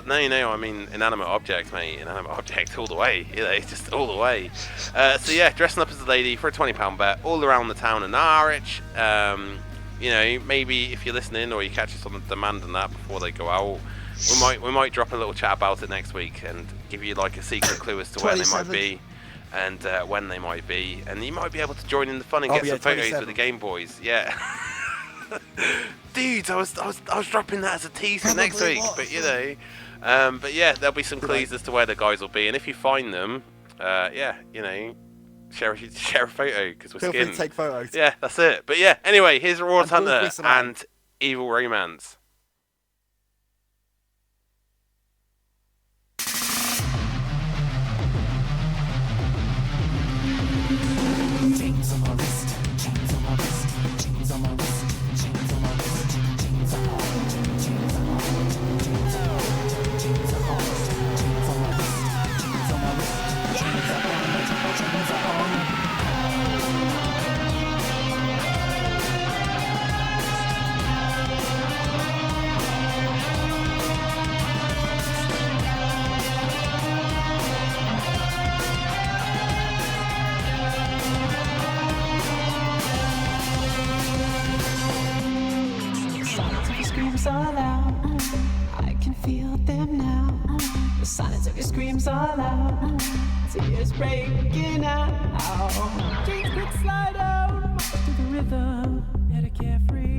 No, I mean inanimate objects, mate. Inanimate object all the way. You know, it's just all the way. So yeah, dressing up as a lady for a £20 bet all around the town of Norwich. You know, maybe if you're listening or you catch us on the demand and that before they go out, we might drop a little chat about it next week and give you like a secret clue as to where they might 27th. be and when they might be, and you might be able to join in the fun and Oh, get yeah, some photos with 27th. the Game Boys. Yeah. Dudes, I was dropping that as a teaser next Probably week, was. but you know. But yeah, there'll be some clues as to where the guys will be, and if you find them, yeah, you know, share a photo because we're Feel free to skinned. take photos. Yeah, that's it. But yeah, anyway, here's Raw And Hunter Wolf Whistle Man. and Evil Romance. Silence of your screams are loud. I can feel them now. The silence of your screams screams all out, tears breaking out. Jeans quick slide out, march to the rhythm, let it carefree.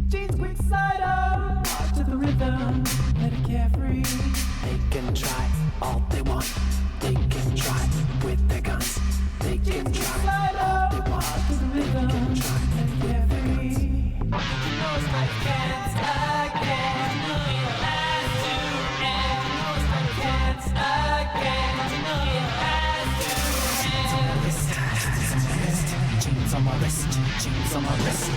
Jeans quick slide out, march to the rhythm, let it carefree. They can try all they want, they can try with their guns. They can try all they want, they can try with their guns. You know it's like cats again, you know you have to, and you know it's like cats again, you know you have to. Jeans on my wrist, jeans on my wrist, jeans on my wrist.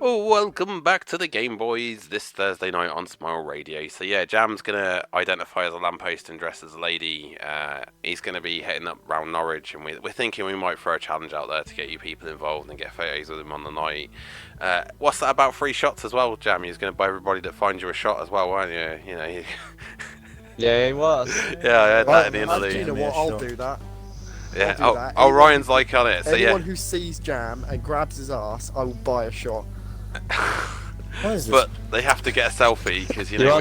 Oh, welcome back to the Game Boys this Thursday night on Smile Radio. So yeah, Jam's going to identify as a lamppost and dress as a lady. He's going to be heading up around Norwich, and we're thinking we might throw a challenge out there to get you people involved and get photos with him on the night. What's that about free shots as well, Jam? He's going to buy everybody that finds you a shot as well, weren't you? You know. Yeah, he was. Yeah, I heard that at the end of the... You know what? I'll do that. Yeah. I'll do that. Oh, Ryan's like on it. So Anyone yeah. who sees Jam and grabs his ass, I will buy a shot. But they have to get a selfie because you know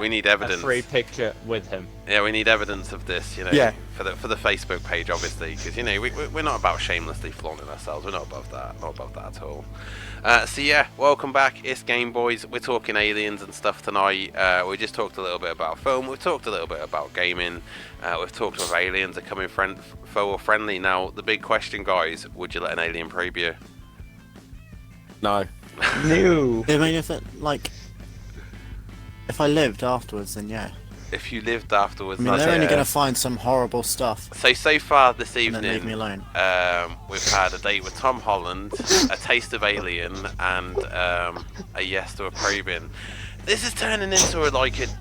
we need evidence. A free picture with him. Yeah, we need evidence of this. You know, Yeah. for the Facebook page, obviously, because you know we're not about shamelessly flaunting ourselves. We're not above that. Not above that at all. So yeah, welcome back. It's Game Boys. We're talking aliens and stuff tonight. We just talked a little bit about film. We've talked a little bit about gaming. We've talked about aliens are coming foe or friendly. Now the big question, guys: would you let an alien probe you? No. No. I mean, if I lived afterwards, then yeah. If you lived afterwards, I mean, they're only going to find some horrible stuff. So far this And evening, then leave me alone. we've had a date with Tom Holland, a taste of Alien, and a yes to a probing. This is turning into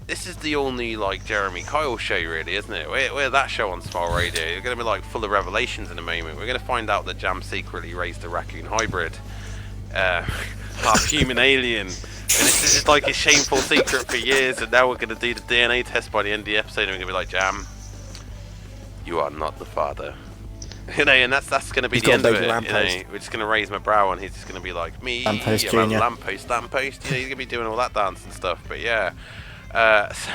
this is the all new Jeremy Kyle show, really, isn't it? We're that show on Smile Radio. You're going to be full of revelations in a moment. We're going to find out that Jam secretly raised a raccoon hybrid. Half human alien, and this is a shameful secret for years, and now we're going to do the DNA test by the end of the episode, and we're going to be like, Jam, you are not the father. You know, and that's going to be the end of it. You know, we're just going to raise my brow, and he's just going to be like, me, Lamppost yeah, Junior. lamppost. You know, he's going to be doing all that dance and stuff. But yeah, so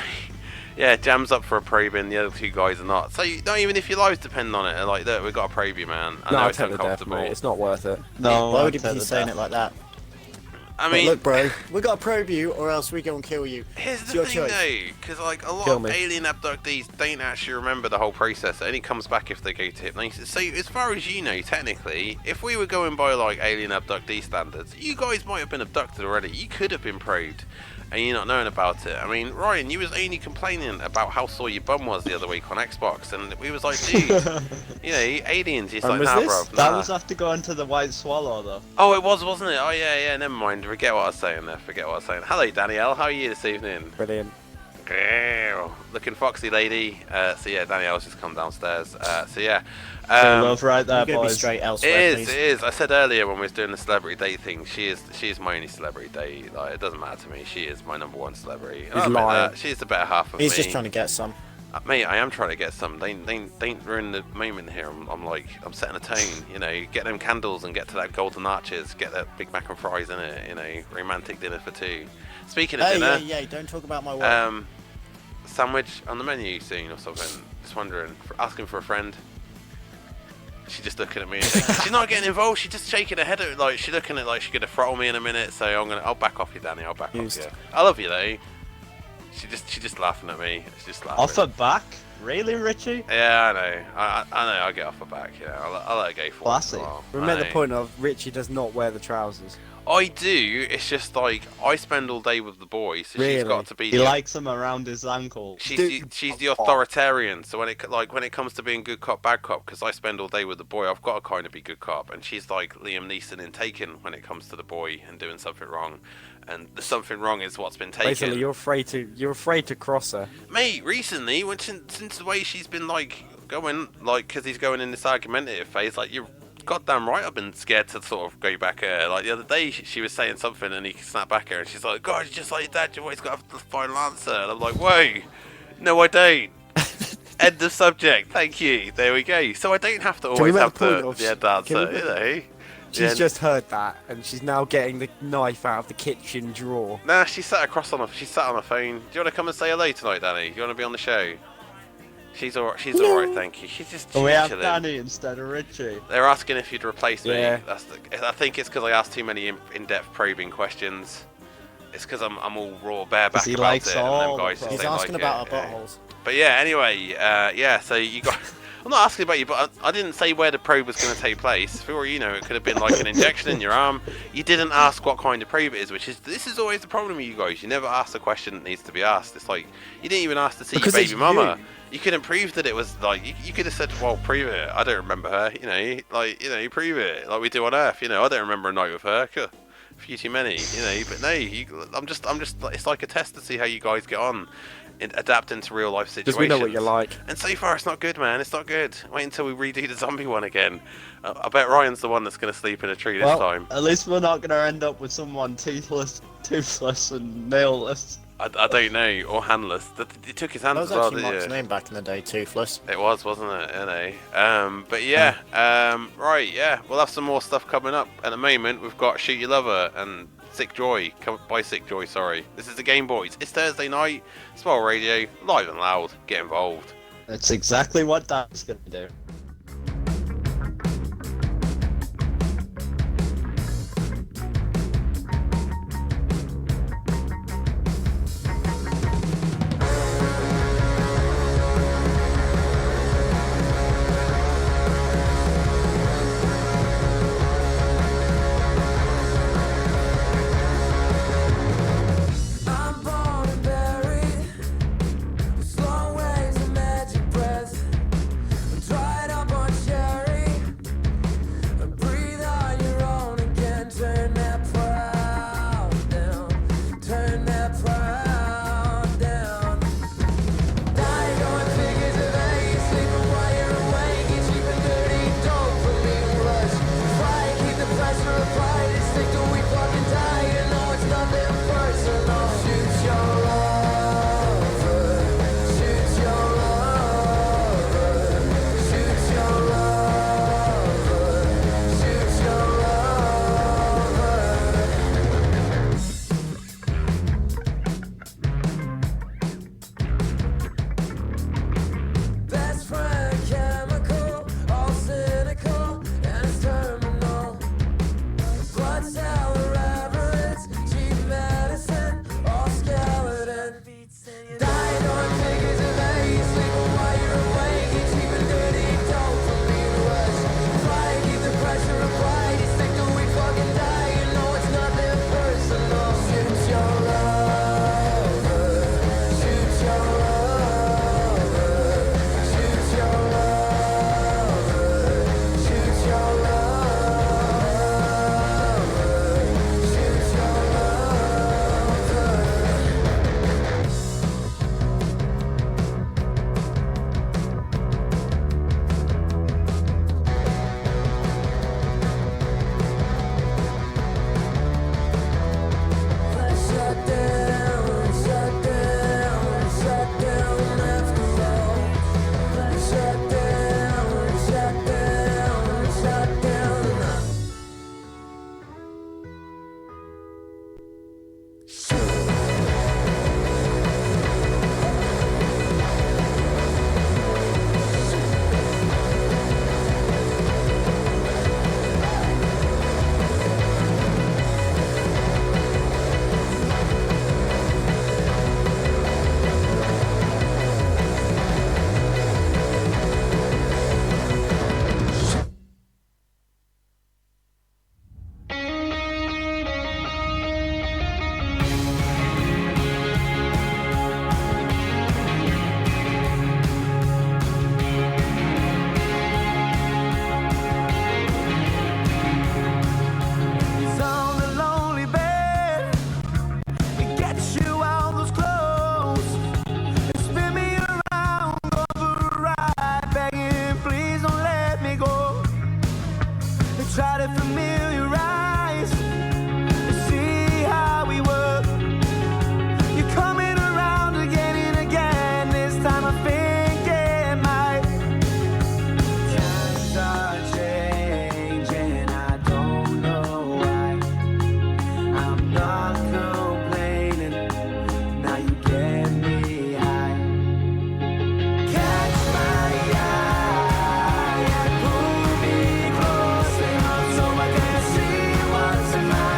yeah, Jam's up for a probing. The other two guys are not. So not even if your lives depend on it, like, look, we've got to probe you, man. I know No, it's take the death, uncomfortable. mate. It's not worth it. No. Why would he I'd take be the saying death. it like that? I But mean, look, bro, we gotta probe you, or else we go and kill you. here's It's the your thing choice. though, because like a lot Kill of me. alien abductees don't actually remember the whole process. It only comes back if they go to hypnosis. So as far as you know, technically, if we were going by like alien abductee standards, you guys might have been abducted already. You could have been probed, and you're not knowing about it. I mean, Ryan, you was only complaining about how sore your bum was the other week on Xbox, and we was like, dude, you know, aliens. He's When like, was nah, this? bro. That Nah. was after going to the White Swallow, though. Oh, it was, wasn't it? Oh, yeah, never mind. Forget what I was saying there. Forget what I was saying. Hello, Danielle. How are you this evening? Brilliant. Looking foxy, lady. So, yeah, Danielle's just come downstairs. So, yeah. True love right there, You're gonna be boys. straight It elsewhere, is, please. it is. I said earlier when we was doing the celebrity date thing, she is my only celebrity date. Like, it doesn't matter to me. She is my number one celebrity. And He's I'll admit lying. that. She's the better half of He's me. just trying to get some. Mate, I am trying to get some. Don't ruin the moment here. I'm setting a tone. You know, get them candles and get to that golden arches. Get that Big Mac and fries in it. You know, romantic dinner for two. Speaking of Hey, dinner, yeah, don't talk about my work. sandwich on the menu soon or something. Just wondering, asking for a friend. She's just looking at me. And she's not getting involved. She's just shaking her head at like she's looking at like she's gonna throttle me in a minute. So I'll back off you, Danny. I'll back Used. off you. I love you though. She's just laughing at me. She's just laughing. Off her back? Really, Ritchie? Yeah, I know. I know. I'll get off her back. You know, I'll let her go for once in a Classy. while. We I met the know. point of Ritchie does not wear the trousers. I do. It's just like I spend all day with the boys, so she's Really? got to be. He the- likes them around his ankle. She's the authoritarian. So when it comes to being good cop, bad cop, because I spend all day with the boy, I've got to kind of be good cop, and she's like Liam Neeson in Taken when it comes to the boy and doing something wrong, and the something wrong is what's been taken. Basically, you're afraid to cross her. Mate, recently, since the way she's been like going, like, because he's going in this argumentative phase, like you're goddamn right. I've been scared to sort of go back at her. Like the other day, she was saying something and he snapped back at her, and she's like, "God, you're just like that. You always got to have the final answer." And I'm like, "Whoa, no, I don't." End of subject. Thank you. There we go. So I don't have to we always make have a point the of- end answer, can we- you know. She's Yeah. just heard that, and she's now getting the knife out of the kitchen drawer. Nah, she sat on her phone. Do you want to come and say hello tonight, Danny? Do you want to be on the show? She's alright. She's alright, thank you. She's just But we have chilling. Danny instead of Ritchie. They're asking if you'd replace me. Yeah. I think it's because I asked too many in-depth probing questions. It's because I'm all raw bareback he about likes it, and all them guys the just He's don't asking like about it. our buttholes. But yeah, anyway, yeah. So you got. I'm not asking about you, but I didn't say where the probe was going to take place. For all you know, it could have been like an injection in your arm. You didn't ask what kind of probe it is, this is always the problem with you guys. You never ask the question that needs to be asked. It's like you didn't even ask to see Because your it's baby mama. you. You couldn't prove that it was like you could have said, "Well, prove it." I don't remember her. You prove it like we do on Earth. I don't remember a night with her. A few too many. But no, I'm just. It's like a test to see how you guys get on. Adapting to real life situations. Because we know what you're like. And so far, it's not good, man. It's not good. Wait until we redo the zombie one again. I bet Ryan's the one that's going to sleep in a tree this Well, time. at least we're not going to end up with someone toothless and nailless. I don't know, or handless. He took his hands That was as well, actually didn't Mark's you? name back in the day, Toothless. It was, wasn't it? But yeah, right, yeah. We'll have some more stuff coming up. At the moment, we've got Shoot Your Lover and Sick Joy. By Sick Joy, sorry. This is the Game Boys. It's Thursday night. Smile Radio, live and loud. Get involved. That's exactly what Dan's going to do. I'm born and buried with long waves of magic breath. Dry try to familiarize and see how we work. You're coming around again and again. This time I think it might. Times are changing, I don't know why. I'm not complaining, now you get me high. Catch my eye and pull me close enough so I can see what's in mine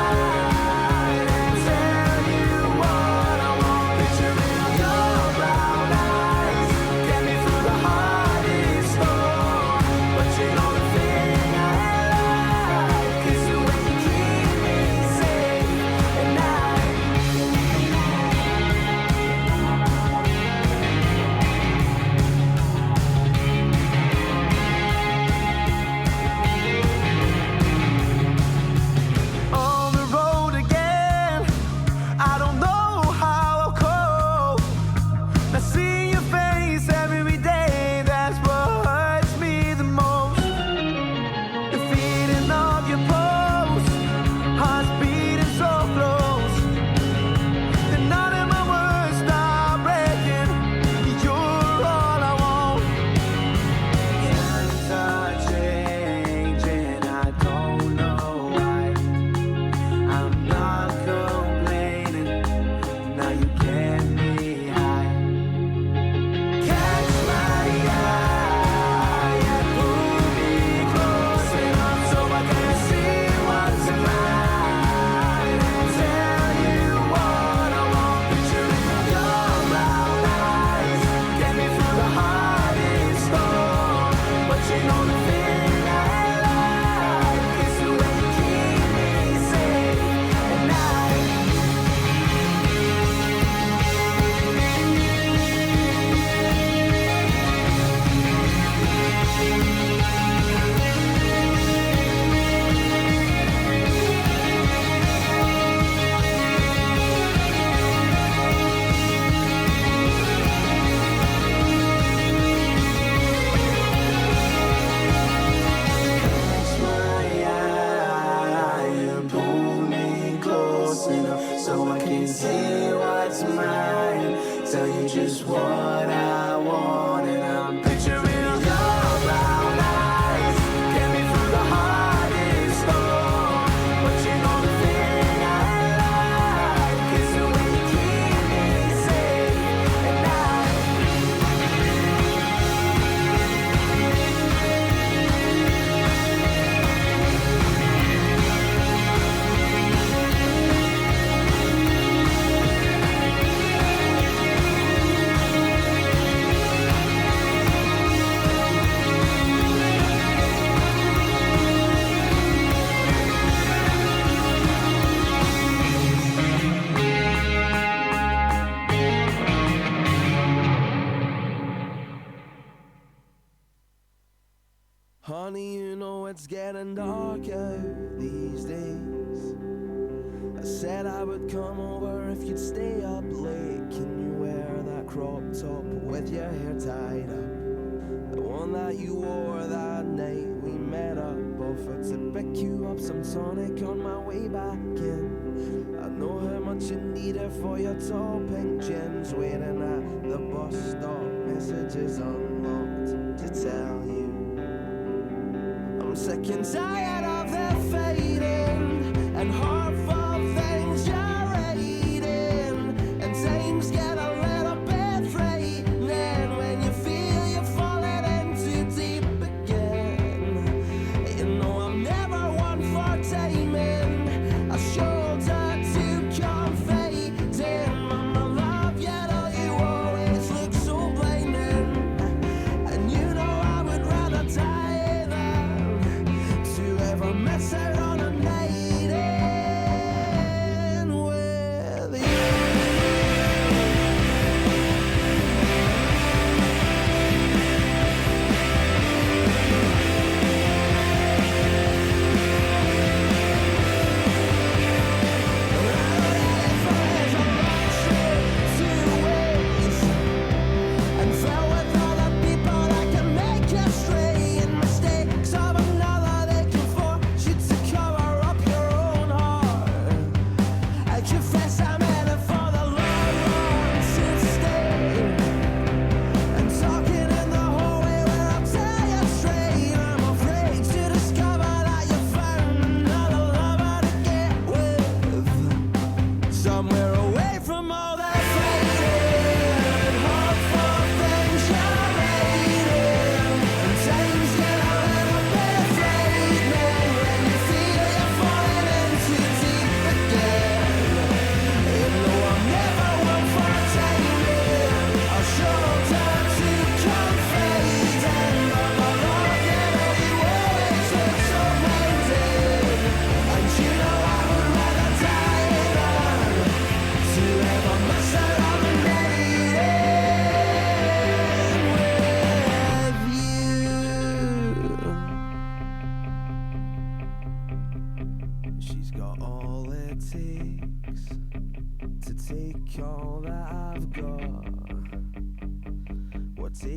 and tell you what I want. Picturing your brown eyes, get me through the hardest storm. But you know the thing I like is the way you keep me safe at night. On the road again, I don't know how I'll cope. Now seeing your face every day, that's what hurts me the most. The feeling of your pulse, heart's beating so close that none of my words stop breaking. You're all I want. Times are changing, I don't know why. I'm not complaining, now you get me high. Catch my eye and pull me close enough so I can see what's in mine and tell you what I want. Picturing your brown eyes, get me through the hardest storm. But you know the thing I like is the way you keep me safe at night. Catch my eye and pull me close enough so I can see what's mine. Tell you just what I want, and I'm picturing your brown eyes. Get me through the hardest storm. But you know the thing I like is the way you keep me safe at night. Honey, you know it's getting dark out these days. I said I would come over if you'd stay up late. Can you wear that crop top with your hair tied up? The one that you wore that night we met up. Offered to pick you up some tonic on my way back in. I know how much you need it for your tall pink jeans. Waiting at the bus stop, messages unlocked to tell you I'm sick and tired of their fading and hurtful things you're reading. And things get a little bit frightening when you feel you're falling in too deep again. You know I'm never one for taming a shoulder too confiding. Mama, love, you know you always look so blaming. And you know I would rather die than to ever miss out on a night in with you. And fell with all the people that can make you stray. And mistakes of another they can force you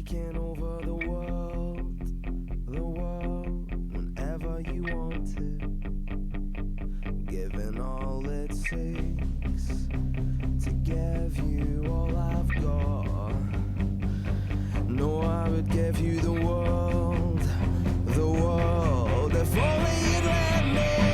taking over the world, whenever you want to, giving all it takes to give you all I've got. No, I would give you the world, if only you'd let me.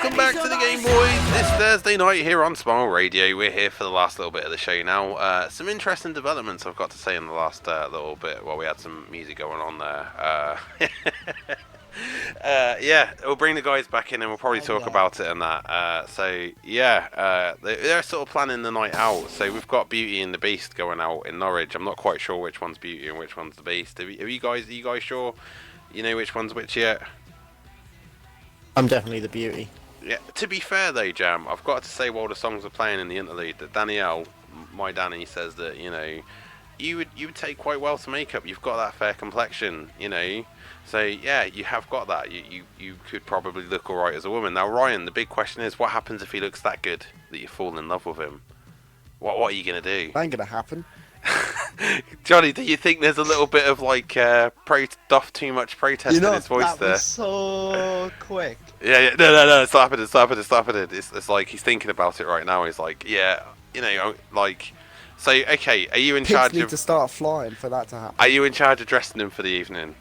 welcome back to the Game Boys. This Thursday night here on Smile Radio. We're here for the last little bit of the show now. Some interesting developments I've got to say in the last little bit while we had some music going on there. Yeah, we'll bring the guys back in and we'll probably talk about it and that. They're sort of planning the night out. So we've got Beauty and the Beast going out in Norwich. I'm not quite sure which one's Beauty and which one's the Beast. Are you guys sure? You know which one's which yet? I'm definitely the Beauty. Yeah. To be fair though, Jam, I've got to say while the songs are playing in the interlude that Danielle, my Danny, says that you would take quite well to makeup. You've got that fair complexion, So yeah, you have got that. You could probably look alright as a woman. Now Ryan, the big question is, what happens if he looks that good that you fall in love with him? What are you gonna do? That ain't gonna happen. Johnny, do you think there's a little bit of like too much protest in his voice that there? was so quick. Yeah, no, stop it. It's like he's thinking about it right now. He's like, so okay, are you in Pigs charge need of? to start flying for that to happen. Are you in charge of dressing him for the evening?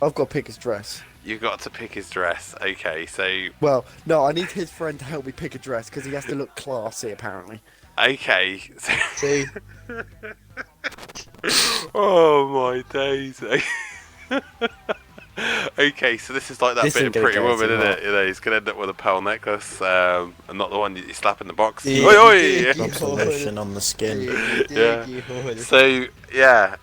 I've got to pick his dress. You've got to pick his dress. Okay, so Well, no, I need his friend to help me pick a dress because he has to look classy, apparently. okay. See, Oh my days. Okay, so this is like that This bit ain't of gonna Pretty go Woman, too isn't well. it? He's gonna end up with a pearl necklace, and not the one you slap in the box. Yeah, Oi, oi! yeah. Lots of lotion on the skin. Yeah. So yeah,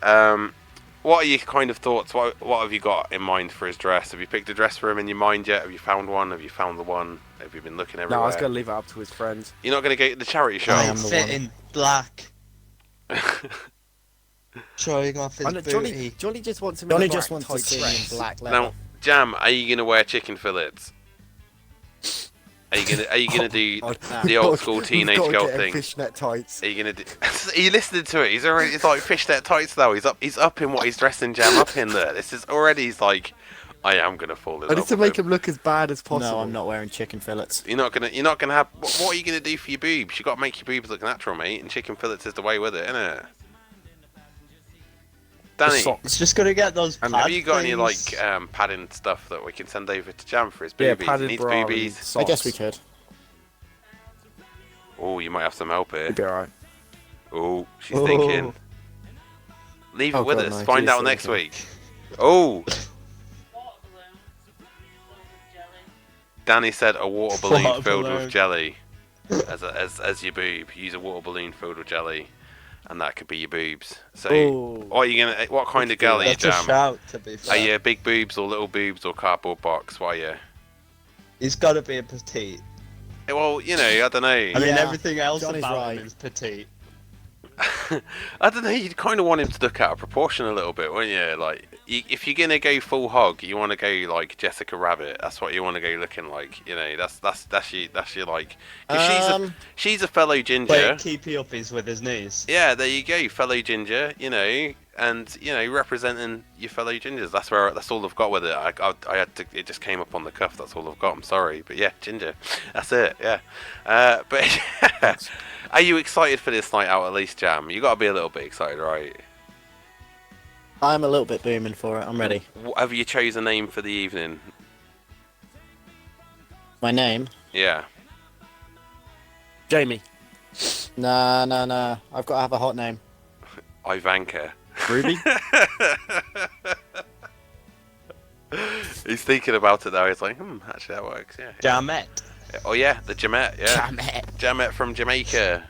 what are your kind of thoughts? What have you got in mind for his dress? Have you picked a dress for him in your mind yet? Have you found one? Have you found the one? Have you been looking everywhere? No, I was going to leave it up to his friends. You're not gonna go to the charity I shop. am the fit one. in black, showing off his I know, booty. Johnny just wants him Johnny in a just black wants to tight see me in dress. black leather. Now, Jam, are you gonna wear chicken fillets? Are you gonna do the old school teenage We've got to girl get him thing? fishnet tights. Are you gonna do? Are you listening to it? He's like fishnet tights now. He's up in what he's dressing Jam up in there. This is already. He's like, I am gonna fall in I love need to with make him. him look as bad as possible. No, I'm not wearing chicken fillets. You're not gonna have. What are you gonna do for your boobs? You got to make your boobs look natural, mate. And chicken fillets is the way with it, isn't it? Danny, It's just gonna get those. have pad you got any things. like padding stuff that we can send over to Jam for his Yeah, boobies? padded He needs bra and boobies. socks. I guess we could. Oh, you might have some help here. He'd be alright. Oh, she's Oh. thinking. Leave it Oh, with God, us. no, Find she's out next thinking. week. Oh, Danny said a water balloon Water filled balloon. with jelly as your boob. Use a water balloon filled with jelly, and that could be your boobs. So, Ooh. what are you gonna? What kind of girl are you, That's a Jam? shout, to be Are fair. you big boobs or little boobs or cardboard box? What are you? He's got to be a petite. Well, I don't know. I mean, Yeah, everything else Johnny's about right. him is petite. I don't know. You'd kind of want him to look out of proportion a little bit, wouldn't you? Like, if you're gonna go full hog, you want to go like Jessica Rabbit. That's what you want to go looking like. That's your like. 'Cause she's a fellow ginger. Wait, keepy uppies with his knees. Yeah, there you go, fellow ginger. And representing your fellow gingers. That's all I've got with it. I had to. It just came up on the cuff. That's all I've got. I'm sorry, but yeah, ginger. That's it. Yeah. But are you excited for this night out? At least, Jam. You got to be a little bit excited, right? I'm a little bit booming for it. I'm ready. Have you chose a name for the evening? My name? Yeah. Jamie. Nah. I've got to have a hot name. Ivanka. Ruby? He's thinking about it now. He's like, actually that works. Yeah. Jamet. Oh yeah, the Jamet. Yeah. Jamet. Jamet from Jamaica.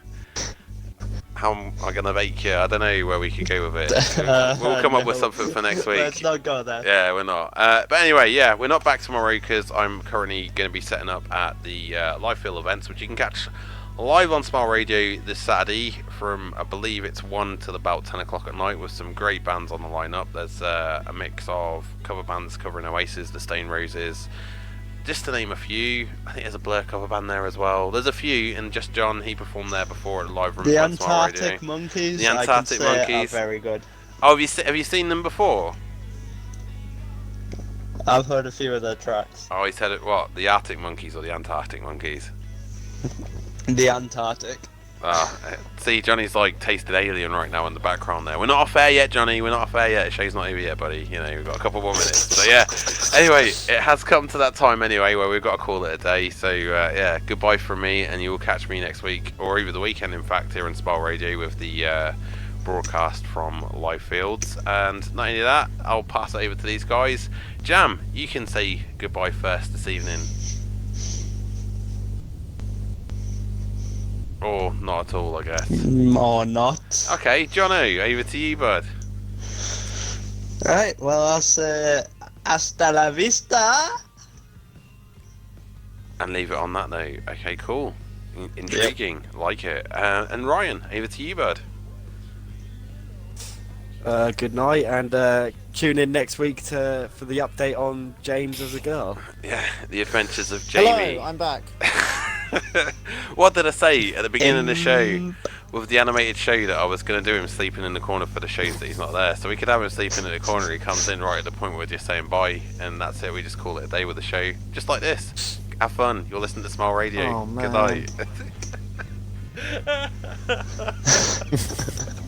How am I gonna make you? I don't know where we could go with it. We'll come up with No. something for next week. Let's not go there. Yeah, we're not. But anyway, yeah, we're not back tomorrow because I'm currently going to be setting up at the live field events, which you can catch live on Smile Radio this Saturday from, I believe it's 1 till about 10 o'clock at night with some great bands on the lineup. There's a mix of cover bands covering Oasis, the Stone Roses, just to name a few. I think there's a Blur cover band there as well. There's a few, and just John, he performed there before at the live room. The on Smile Radio. Antarctic Monkeys. The Antarctic I can say Monkeys. Are very good. Oh, have you seen them before? I've heard a few of their tracks. Oh, he said it. What? The Arctic Monkeys or the Antarctic Monkeys? The Antarctic. See, Johnny's like tasted alien right now in the background there. We're not off air yet, Johnny. We're not off air yet. The show's not over yet, buddy. You know, we've got a couple more minutes. So yeah. Anyway, it has come to that time anyway where we've got to call it a day. So yeah, goodbye from me, and you will catch me next week, or over the weekend, in fact, here on Smile Radio with the broadcast from Live Fields. And not only that, I'll pass it over to these guys. Jam, you can say goodbye first this evening. Or not at all, I guess. Or not. Okay, Jono, over to you, bud. Right, well, I'll say hasta la vista. And leave it on that note. Okay, cool. Intriguing. Like it. And Ryan, over to you, bud. Good night, and tune in next week for the update on James as a girl. Yeah, the adventures of Jamie. Hello, I'm back. What did I say at the beginning of the show with the animated show that I was going to do him sleeping in the corner for the shows that he's not there? So we could have him sleeping in the corner. He comes in right at the point where we're just saying bye, and that's it. We just call it a day with the show, just like this. Have fun. You're listening to Smile Radio. Oh, man. Good night.